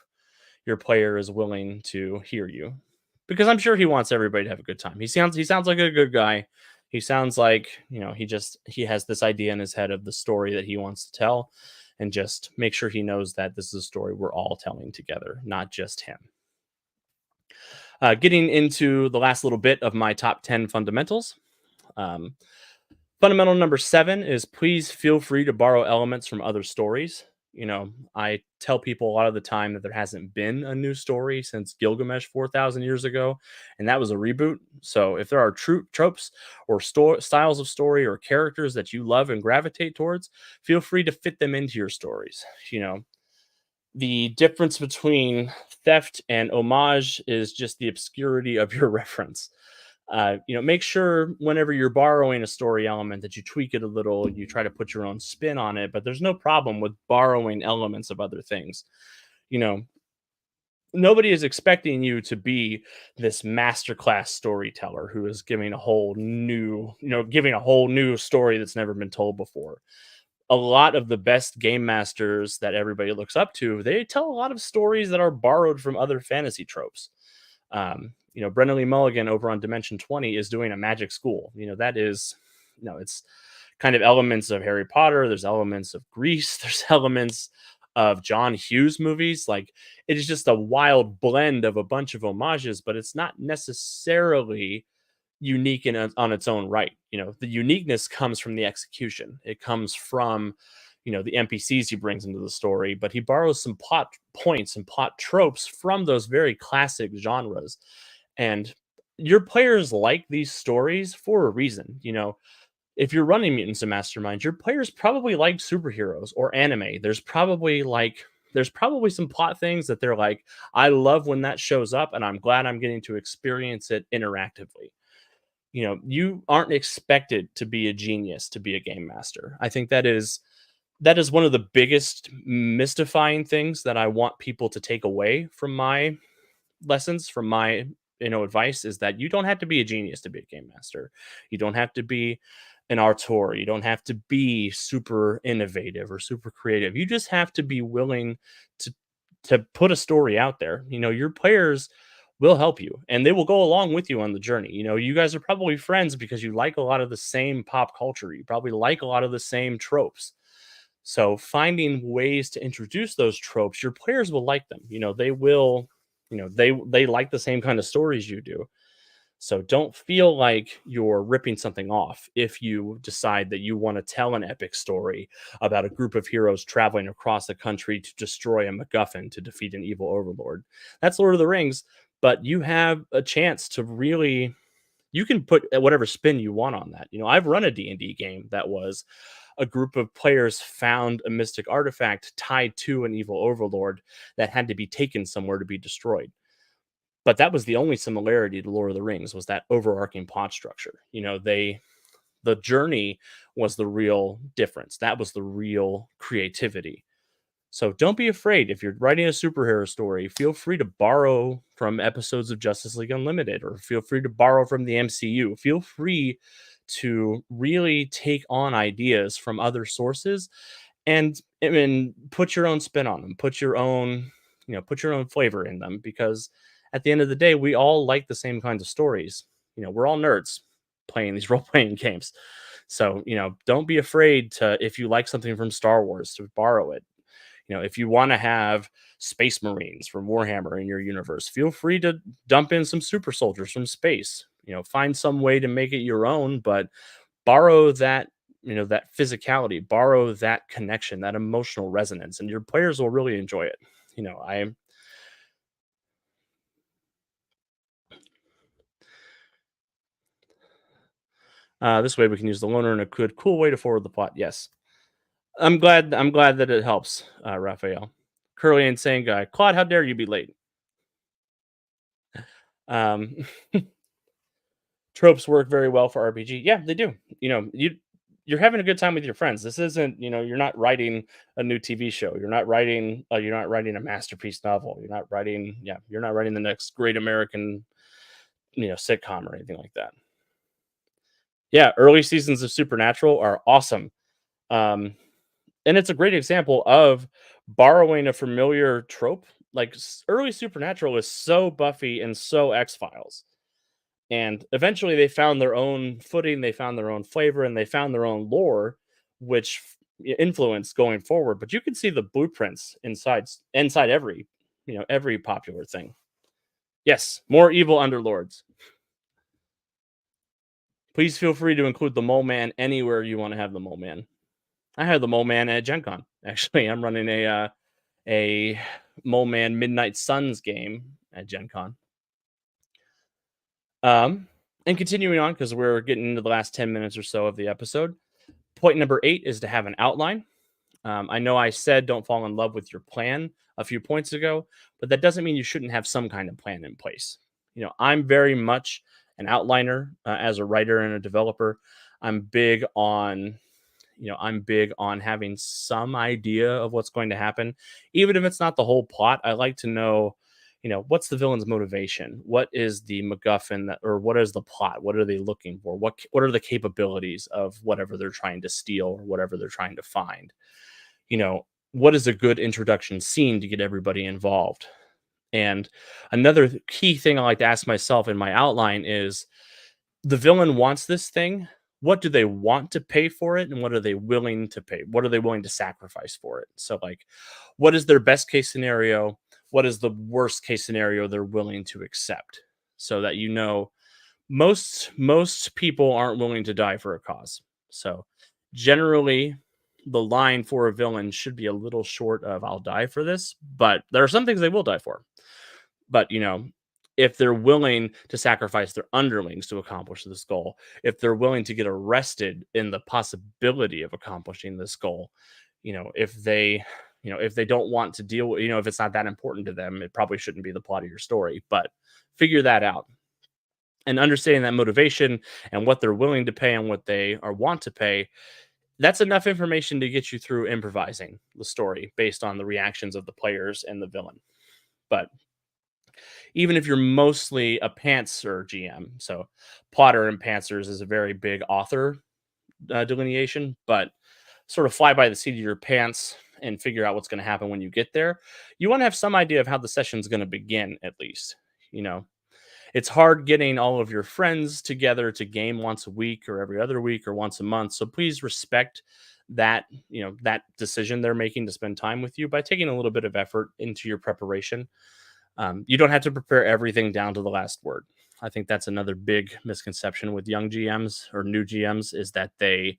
your player is willing to hear you, because I'm sure he wants everybody to have a good time. He sounds like a good guy. He sounds like, he has this idea in his head of the story that he wants to tell, and just make sure he knows that this is a story we're all telling together, not just him. Getting into the last little bit of my top 10 fundamentals. Um, Fundamental number 7 is please feel free to borrow elements from other stories. I tell people a lot of the time that there hasn't been a new story since Gilgamesh 4,000 years ago, and that was a reboot. So if there are tropes or styles of story or characters that you love and gravitate towards, feel free to fit them into your stories. The difference between theft and homage is just the obscurity of your reference. Make sure whenever you're borrowing a story element that you tweak it a little, you try to put your own spin on it, but there's no problem with borrowing elements of other things. You know, Nobody is expecting you to be this masterclass storyteller who is giving a whole new story that's never been told before. A lot of the best game masters that everybody looks up to, they tell a lot of stories that are borrowed from other fantasy tropes. Brendan Lee Mulligan over on Dimension 20 is doing a magic school. That is, it's kind of elements of Harry Potter. There's elements of Greece. There's elements of John Hughes movies. Like, it is just a wild blend of a bunch of homages, but it's not necessarily unique on its own right. The uniqueness comes from the execution. It comes from, the NPCs he brings into the story, but he borrows some plot points and plot tropes from those very classic genres. And your players like these stories for a reason. If you're running Mutants and Masterminds, your players probably like superheroes or anime. There's probably some plot things that they're like, I love when that shows up, and I'm glad I'm getting to experience it interactively. You aren't expected to be a genius to be a game master. I think that is one of the biggest mystifying things that I want people to take away from my lessons, from my advice, is that you don't have to be a genius to be a game master. You don't have to be an auteur. You don't have to be super innovative or super creative. You just have to be willing to put a story out there. Your players will help you and they will go along with you on the journey. You guys are probably friends because you like a lot of the same pop culture. You probably like a lot of the same tropes. So finding ways to introduce those tropes, your players will like them. They will, they like the same kind of stories you do. So don't feel like you're ripping something off if you decide that you want to tell an epic story about a group of heroes traveling across the country to destroy a MacGuffin to defeat an evil overlord. That's Lord of the Rings, but you have a chance to really, you can put whatever spin you want on that. I've run a D&D game that was a group of players found a mystic artifact tied to an evil overlord that had to be taken somewhere to be destroyed. But that was the only similarity to Lord of the Rings, was that overarching plot structure. The journey was the real difference. That was the real creativity. So don't be afraid. If you're writing a superhero story, feel free to borrow from episodes of Justice League Unlimited, or feel free to borrow from the MCU. Feel free to really take on ideas from other sources and put your own spin on them. Put your own flavor in them, because at the end of the day, we all like the same kinds of stories. We're all nerds playing these role-playing games. So, don't be afraid to, if you like something from Star Wars, to borrow it. If you want to have space marines from Warhammer in your universe, feel free to dump in some super soldiers from space. Find some way to make it your own, but borrow that physicality, borrow that connection, that emotional resonance, and your players will really enjoy it. I This way we can use the loner in a good, cool way to forward the plot. Yes, I'm glad that it helps, Raphael. Curly insane guy, Claude. How dare you be late? Um, Tropes work very well for RPG. Yeah, they do. You're having a good time with your friends. This isn't, you're not writing a new TV show. You're not writing a masterpiece novel. You're not writing the next great American, sitcom or anything like that. Yeah, early seasons of Supernatural are awesome. Um, and it's a great example of borrowing a familiar trope. Like early Supernatural is so Buffy and so X-Files. And eventually they found their own footing, they found their own flavor, and they found their own lore, which influenced going forward. But you can see the blueprints inside every popular thing. Yes, more evil underlords. Please feel free to include the Mole Man anywhere you want to have the Mole Man. I had the Mole Man at Gen Con. Actually, I'm running a Mole Man Midnight Suns game at Gen Con. And continuing on, because we're getting into the last 10 minutes or so of the episode. Point number 8 is to have an outline. I know I said don't fall in love with your plan a few points ago, but that doesn't mean you shouldn't have some kind of plan in place. I'm very much an outliner as a writer and a developer. I'm big on I'm big on having some idea of what's going to happen, even if it's not the whole plot. I like to know, what's the villain's motivation? What is the MacGuffin or what is the plot? What are they looking for? What are the capabilities of whatever they're trying to steal or whatever they're trying to find? You know, what is a good introduction scene to get everybody involved? And another key thing I like to ask myself in my outline is, the villain wants this thing. What do they want to pay for it? And what are they willing to pay? What are they willing to sacrifice for it? So, like, what is their best case scenario? What is the worst case scenario they're willing to accept? So that most people aren't willing to die for a cause. So generally the line for a villain should be a little short of I'll die for this, but there are some things they will die for. But if they're willing to sacrifice their underlings to accomplish this goal, if they're willing to get arrested in the possibility of accomplishing this goal, if they don't want to deal with, if it's not that important to them, it probably shouldn't be the plot of your story. But figure that out, and understanding that motivation and what they're willing to pay and what they are want to pay, that's enough information to get you through improvising the story based on the reactions of the players and the villain. But even if you're mostly a pantser GM, so plotter and pantsers is a very big author delineation, but sort of fly by the seat of your pants and figure out what's going to happen when you get there. You want to have some idea of how the session's going to begin, at least. It's hard getting all of your friends together to game once a week or every other week or once a month. So please respect that decision they're making to spend time with you by taking a little bit of effort into your preparation. You don't have to prepare everything down to the last word. I think that's another big misconception with young GMs or new GMs is that they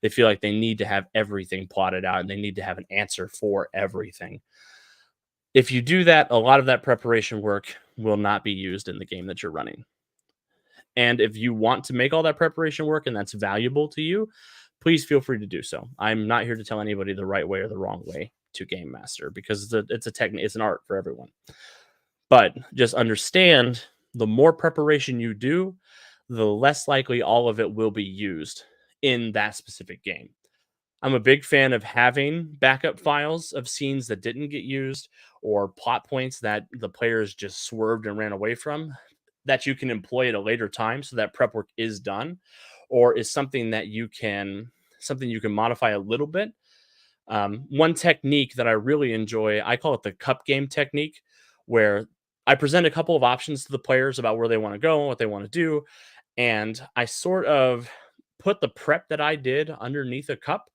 feel like they need to have everything plotted out and they need to have an answer for everything. If you do that, a lot of that preparation work will not be used in the game that you're running. And if you want to make all that preparation work and that's valuable to you, please feel free to do so. I'm not here to tell anybody the right way or the wrong way to game master because it's a technique, it's an art for everyone. But just understand the more preparation you do, the less likely all of it will be used in that specific game. I'm a big fan of having backup files of scenes that didn't get used or plot points that the players just swerved and ran away from that you can employ at a later time so that prep work is done or is something you can modify a little bit. One technique that I really enjoy, I call it the cup game technique, where I present a couple of options to the players about where they want to go and what they want to do. And I sort of put the prep that I did underneath a cup.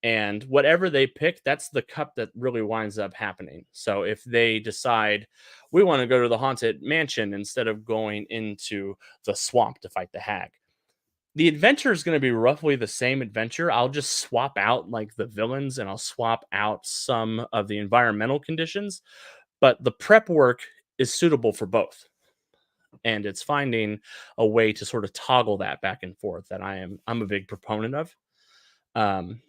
And whatever they pick, that's the cup that really winds up happening. So if they decide we want to go to the haunted mansion instead of going into the swamp to fight the hag, the adventure is going to be roughly the same adventure. I'll just swap out like the villains and I'll swap out some of the environmental conditions, but the prep work is suitable for both. And it's finding a way to sort of toggle that back and forth that I'm a big proponent of. Um,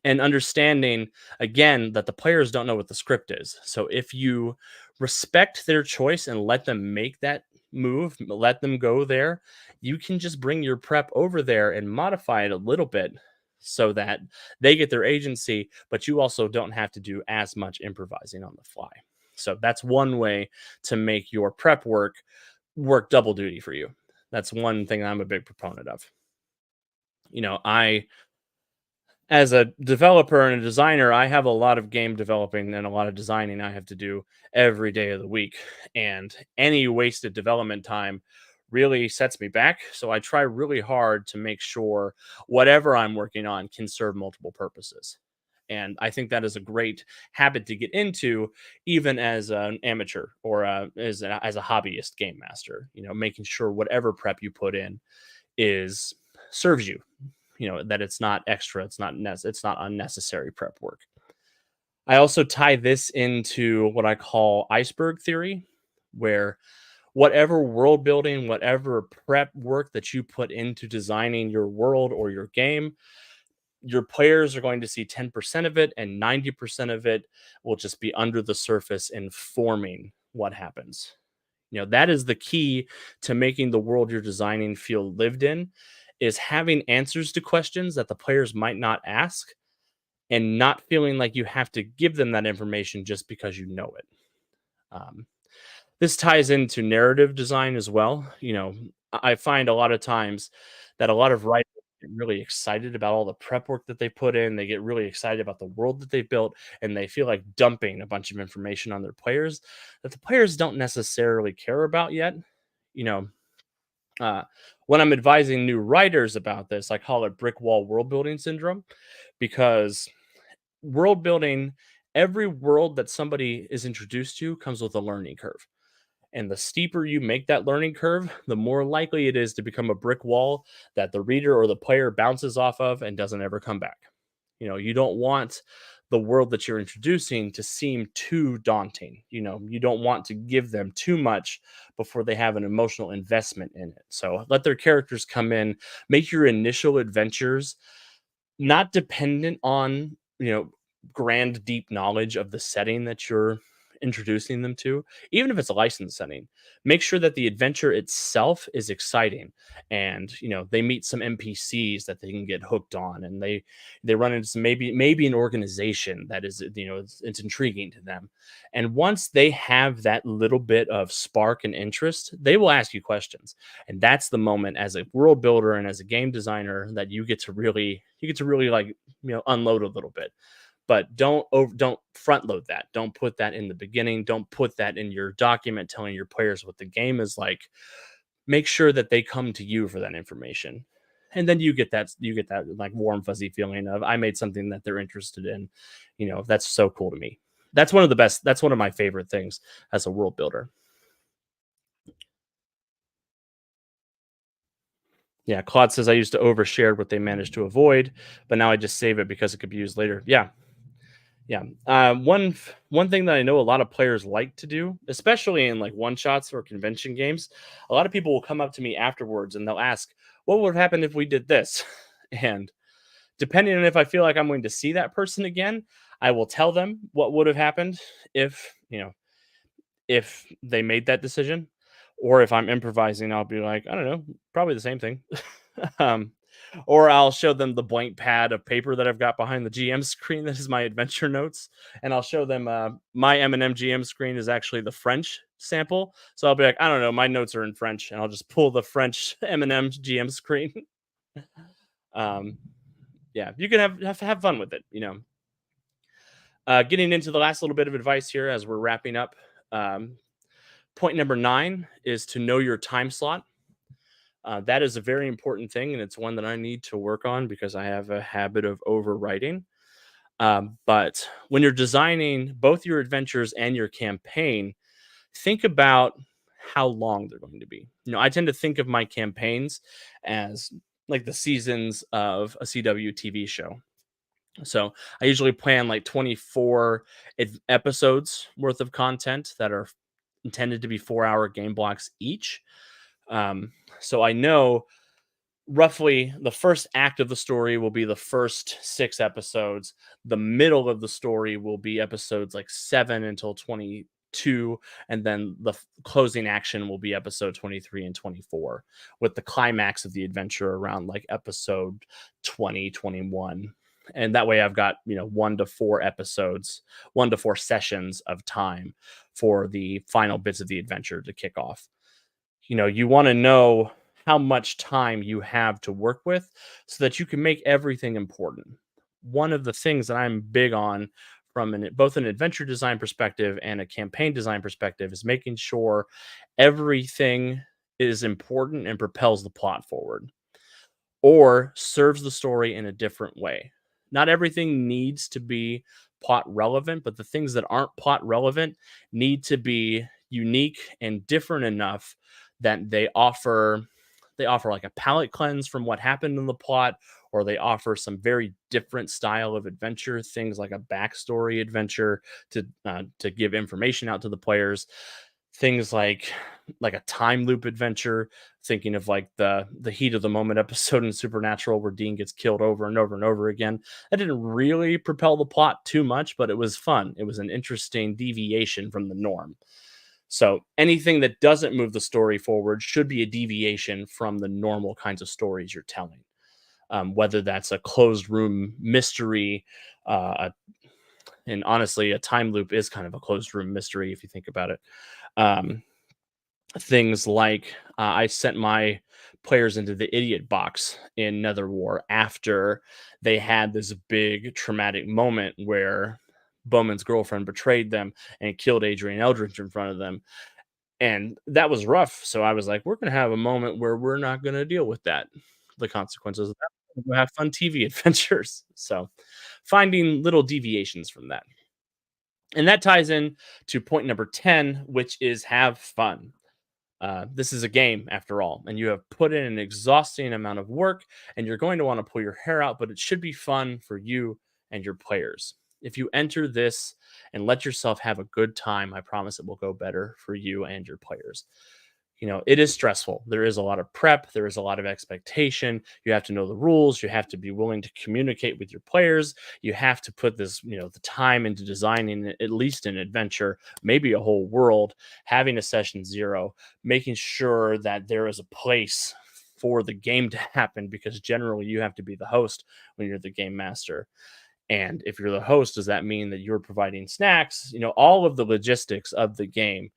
and understanding again that the players don't know what the script is. So if you respect their choice and let them make that move, let them go there, you can just bring your prep over there and modify it a little bit so that they get their agency, but you also don't have to do as much improvising on the fly. So that's one way to make your prep work double duty for you. That's one thing I'm a big proponent of. I as a developer and a designer, I have a lot of game developing and a lot of designing I have to do every day of the week. And any wasted development time really sets me back. So I try really hard to make sure whatever I'm working on can serve multiple purposes. And I think that is a great habit to get into, even as an amateur or as a hobbyist game master. Making sure whatever prep you put in is serves you, that it's not extra, it's not unnecessary prep work. I also tie this into what I call iceberg theory, where whatever world building, whatever prep work that you put into designing your world or your game, your players are going to see 10% of it and 90% of it will just be under the surface informing what happens. That is the key to making the world you're designing feel lived in, is having answers to questions that the players might not ask and not feeling like you have to give them that information just because you know it. Um, this ties into narrative design as well. I find a lot of times that a lot of writers get really excited about all the prep work that they put in. They get really excited about the world that they built, and they feel like dumping a bunch of information on their players that the players don't necessarily care about yet. You know, uh, when I'm advising new writers about this, I call it brick wall world building syndrome because world building, every world that somebody is introduced to comes with a learning curve. And the steeper you make that learning curve, the more likely it is to become a brick wall that the reader or the player bounces off of and doesn't ever come back. You don't want the world that you're introducing to seem too daunting. You don't want to give them too much before they have an emotional investment in it. So let their characters come in, make your initial adventures not dependent on, grand deep knowledge of the setting that you're introducing them to, even if it's a licensed setting. Make sure that the adventure itself is exciting and they meet some NPCs that they can get hooked on, and they run into some maybe an organization that is, it's intriguing to them. And once they have that little bit of spark and interest, they will ask you questions. And that's the moment as a world builder and as a game designer that you get to really like, unload a little bit. But don't front load that. Don't put that in the beginning. Don't put that in your document telling your players what the game is like. Make sure that they come to you for that information. And then you get that like warm fuzzy feeling of I made something that they're interested in. That's so cool to me. That's one of my favorite things as a world builder. Yeah, Claude says I used to overshare what they managed to avoid, but now I just save it because it could be used later. Yeah, yeah. One thing that I know a lot of players like to do, especially in like one shots or convention games, a lot of people will come up to me afterwards and they'll ask, "What would have happened if we did this?" And depending on if I feel like I'm going to see that person again, I will tell them what would have happened if if they made that decision, or if I'm improvising, I'll be like, I don't know, probably the same thing. um, or I'll show them the blank pad of paper that I've got behind the GM screen that is my adventure notes, and I'll show them my M&M GM screen is actually the French sample. So I'll be like, I don't know, my notes are in French, and I'll just pull the French M&M GM screen. um, yeah, you can have fun with it. Getting into the last little bit of advice here as we're wrapping up. Um, Point number 9 is to know your time slot. That is a very important thing, and it's one that I need to work on because I have a habit of overwriting. But when you're designing both your adventures and your campaign, think about how long they're going to be. I tend to think of my campaigns as like the seasons of a CW TV show. So I usually plan like 24 episodes worth of content that are intended to be 4-hour game blocks each. So I know roughly the first act of the story will be the first 6 episodes. The middle of the story will be episodes like 7 until 22. And then the closing action will be episode 23 and 24, with the climax of the adventure around like episode 20, 21. And that way I've got, 1 to 4 episodes, 1 to 4 sessions of time for the final bits of the adventure to kick off. You want to know how much time you have to work with so that you can make everything important. One of the things that I'm big on from both an adventure design perspective and a campaign design perspective is making sure everything is important and propels the plot forward or serves the story in a different way. Not everything needs to be plot relevant, but the things that aren't plot relevant need to be unique and different enough that they offer like a palate cleanse from what happened in the plot, or they offer some very different style of adventure, things like a backstory adventure to give information out to the players, things like a time loop adventure, thinking of like the heat of the moment episode in Supernatural where Dean gets killed over and over and over again. That didn't really propel the plot too much, but it was fun. It was an interesting deviation from the norm. So anything that doesn't move the story forward should be a deviation from the normal kinds of stories you're telling. Whether that's a closed room mystery, and honestly, a time loop is kind of a closed room mystery if you think about it. Um, Things like I sent my players into the idiot box in Nether War after they had this big traumatic moment where Bowman's girlfriend betrayed them and killed Adrian Eldridge in front of them. And that was rough. So I was like, we're going to have a moment where we're not going to deal with that, the consequences of that. We'll have fun TV adventures. So finding little deviations from that. And that ties in to point number 10, which is have fun. This is a game after all, and you have put in an exhausting amount of work, and you're going to want to pull your hair out, but it should be fun for you and your players. If you enter this and let yourself have a good time, I promise it will go better for you and your players. It is stressful. There is a lot of prep, there is a lot of expectation. You have to know the rules, you have to be willing to communicate with your players. You have to put the time into designing at least an adventure, maybe a whole world, having a session 0, making sure that there is a place for the game to happen, because generally you have to be the host when you're the game master. And if you're the host, does that mean that you're providing snacks, all of the logistics of the game?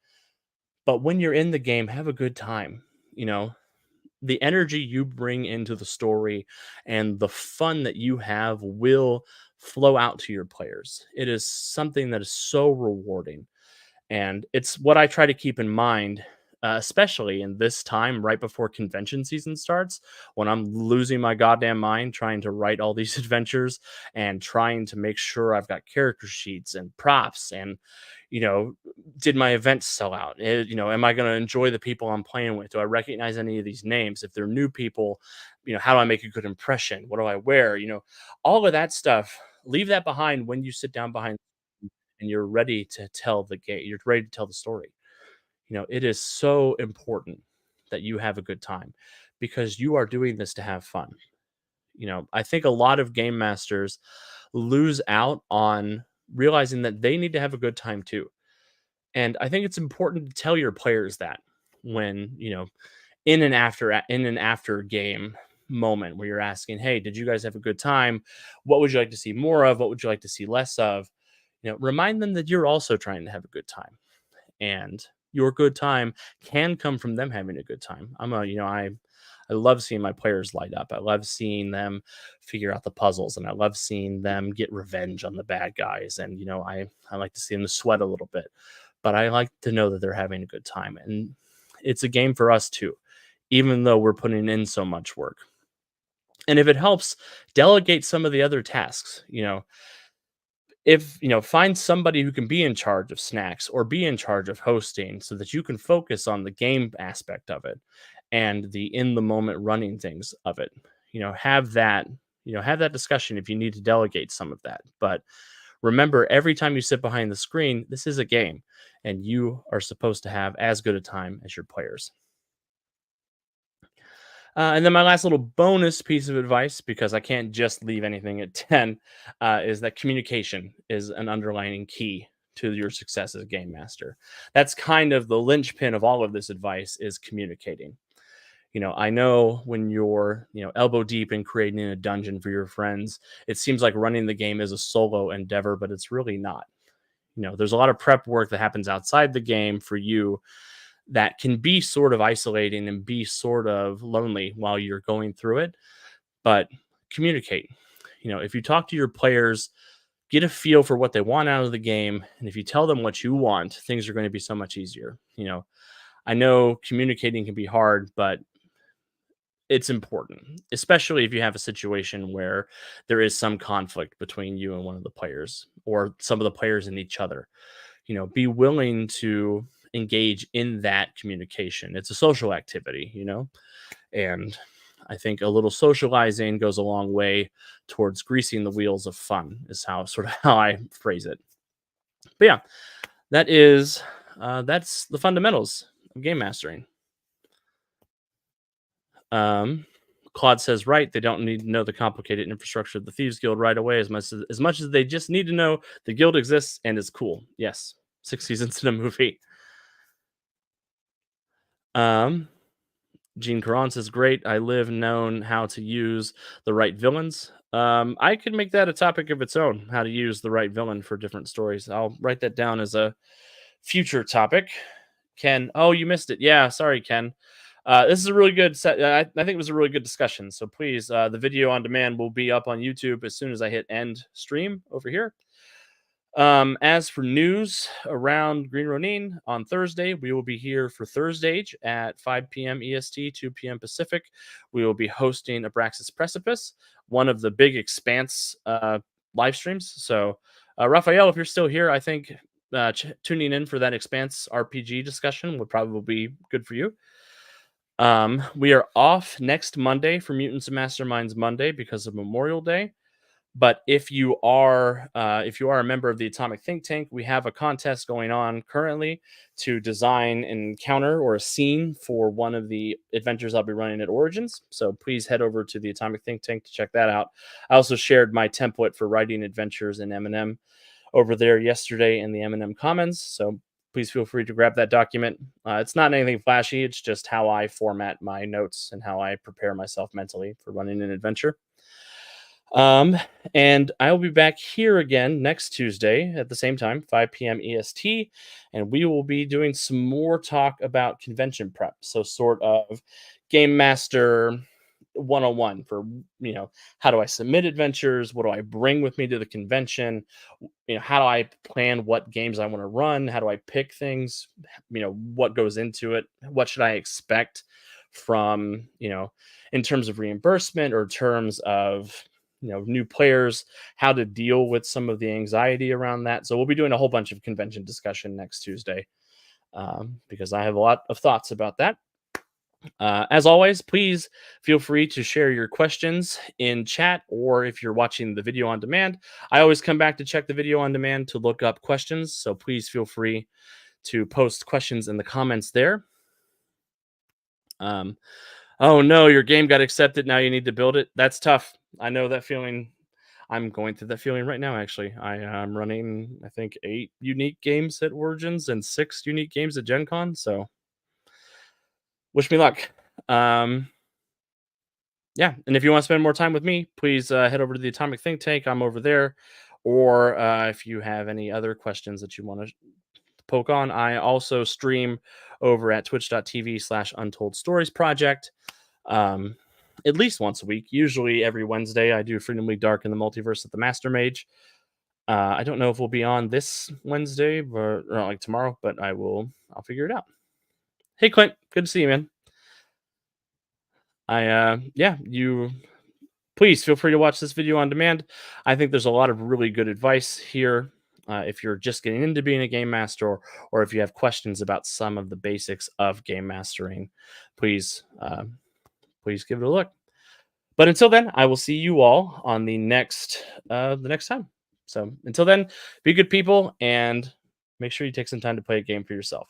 But when you're in the game, have a good time. You know, the energy you bring into the story and the fun that you have will flow out to your players. It is something that is so rewarding. And it's what I try to keep in mind especially in this time right before convention season starts, when I'm losing my goddamn mind trying to write all these adventures and trying to make sure I've got character sheets and props and, you know, did my events sell out? Am I going to enjoy the people I'm playing with? Do I recognize any of these names? If they're new people, how do I make a good impression? What do I wear? All of that stuff. Leave that behind when you sit down behind and you're ready to tell the game. You're ready to tell the story. It is so important that you have a good time because you are doing this to have fun. I think a lot of game masters lose out on realizing that they need to have a good time too. And I think it's important to tell your players that when, in an after game moment where you're asking, "Hey, did you guys have a good time? What would you like to see more of? What would you like to see less of?" Remind them that you're also trying to have a good time, and your good time can come from them having a good time. I love seeing my players light up. I love seeing them figure out the puzzles, and I love seeing them get revenge on the bad guys. And I like to see them sweat a little bit, but I like to know that they're having a good time. And it's a game for us too, even though we're putting in so much work. And if it helps, delegate some of the other tasks. If find somebody who can be in charge of snacks or be in charge of hosting so that you can focus on the game aspect of it and the in the moment running things of it. Have that discussion if you need to delegate some of that. But remember, every time you sit behind the screen, this is a game and you are supposed to have as good a time as your players. And then my last little bonus piece of advice, because I can't just leave anything at 10, is that communication is an underlining key to your success as a game master. That's kind of the linchpin of all of this advice is communicating. I know when you're, elbow deep in creating a dungeon for your friends, it seems like running the game is a solo endeavor, but it's really not. There's a lot of prep work that happens outside the game for you that can be sort of isolating and be sort of lonely while you're going through it. But communicate. If you talk to your players, get a feel for what they want out of the game. And if you tell them what you want, things are going to be so much easier. I know communicating can be hard, but it's important, especially if you have a situation where there is some conflict between you and one of the players or some of the players and each other. Be willing to engage in that communication. It's a social activity, and I think a little socializing goes a long way towards greasing the wheels of fun, is how sort of how I phrase it. But yeah, that's the fundamentals of game mastering. Um, Claude says, right, they don't need to know the complicated infrastructure of the Thieves Guild right away as much as they just need to know the guild exists and is cool. Yes, 6 seasons in a movie. Um, Gene Caron says, great. I live known how to use the right villains. I could make that a topic of its own, how to use the right villain for different stories. I'll write that down as a future topic. Ken, oh, you missed it. Yeah, sorry, Ken. This is a really good set. I think it was a really good discussion. So please, the video on demand will be up on YouTube as soon as I hit end stream over here. As for news around Green Ronin, on Thursday, we will be here for Thursdage at 5 p.m. EST, 2 p.m. Pacific. We will be hosting Abraxas Precipice, one of the big Expanse live streams. So, Raphael, if you're still here, I think tuning in for that Expanse RPG discussion would probably be good for you. We are off next Monday for Mutants and Masterminds Monday because of Memorial Day. But if you are a member of the Atomic Think Tank, we have a contest going on currently to design an encounter or a scene for one of the adventures I'll be running at Origins. So please head over to the Atomic Think Tank to check that out. I also shared my template for writing adventures in M&M over there yesterday in the M&M Commons. So please feel free to grab that document. It's not anything flashy. It's just how I format my notes and how I prepare myself mentally for running an adventure. And I will be back here again next Tuesday at the same time, 5 p.m. EST, and we will be doing some more talk about convention prep. So sort of game master one-on-one for, how do I submit adventures? What do I bring with me to the convention? How do I plan what games I want to run? How do I pick things? What goes into it? What should I expect from, in terms of reimbursement or terms of, new players, how to deal with some of the anxiety around that. So we'll be doing a whole bunch of convention discussion next Tuesday, because I have a lot of thoughts about that. As always, please feel free to share your questions in chat, or if you're watching the video on demand, I always come back to check the video on demand to look up questions. So please feel free to post questions in the comments there. Oh no, your game got accepted. Now you need to build it. That's tough. I know that feeling. I'm going through that feeling right now, actually. I am running, I think, 8 unique games at Origins and 6 unique games at Gen Con. So wish me luck. Yeah, and if you want to spend more time with me, please head over to the Atomic Think Tank. I'm over there. Or if you have any other questions that you want to poke on, I also stream over at twitch.tv/Untold Stories Project. At least once a week, usually every Wednesday. I do Freedom League Dark in the Multiverse at the Master Mage. I don't know if we'll be on this Wednesday, or like tomorrow, but I'll figure it out. Hey, Clint, good to see you, man. You please feel free to watch this video on demand. I think there's a lot of really good advice here. If you're just getting into being a game master, or if you have questions about some of the basics of game mastering, please give it a look. But until then, I will see you all on the next time. So until then, be good people and make sure you take some time to play a game for yourself.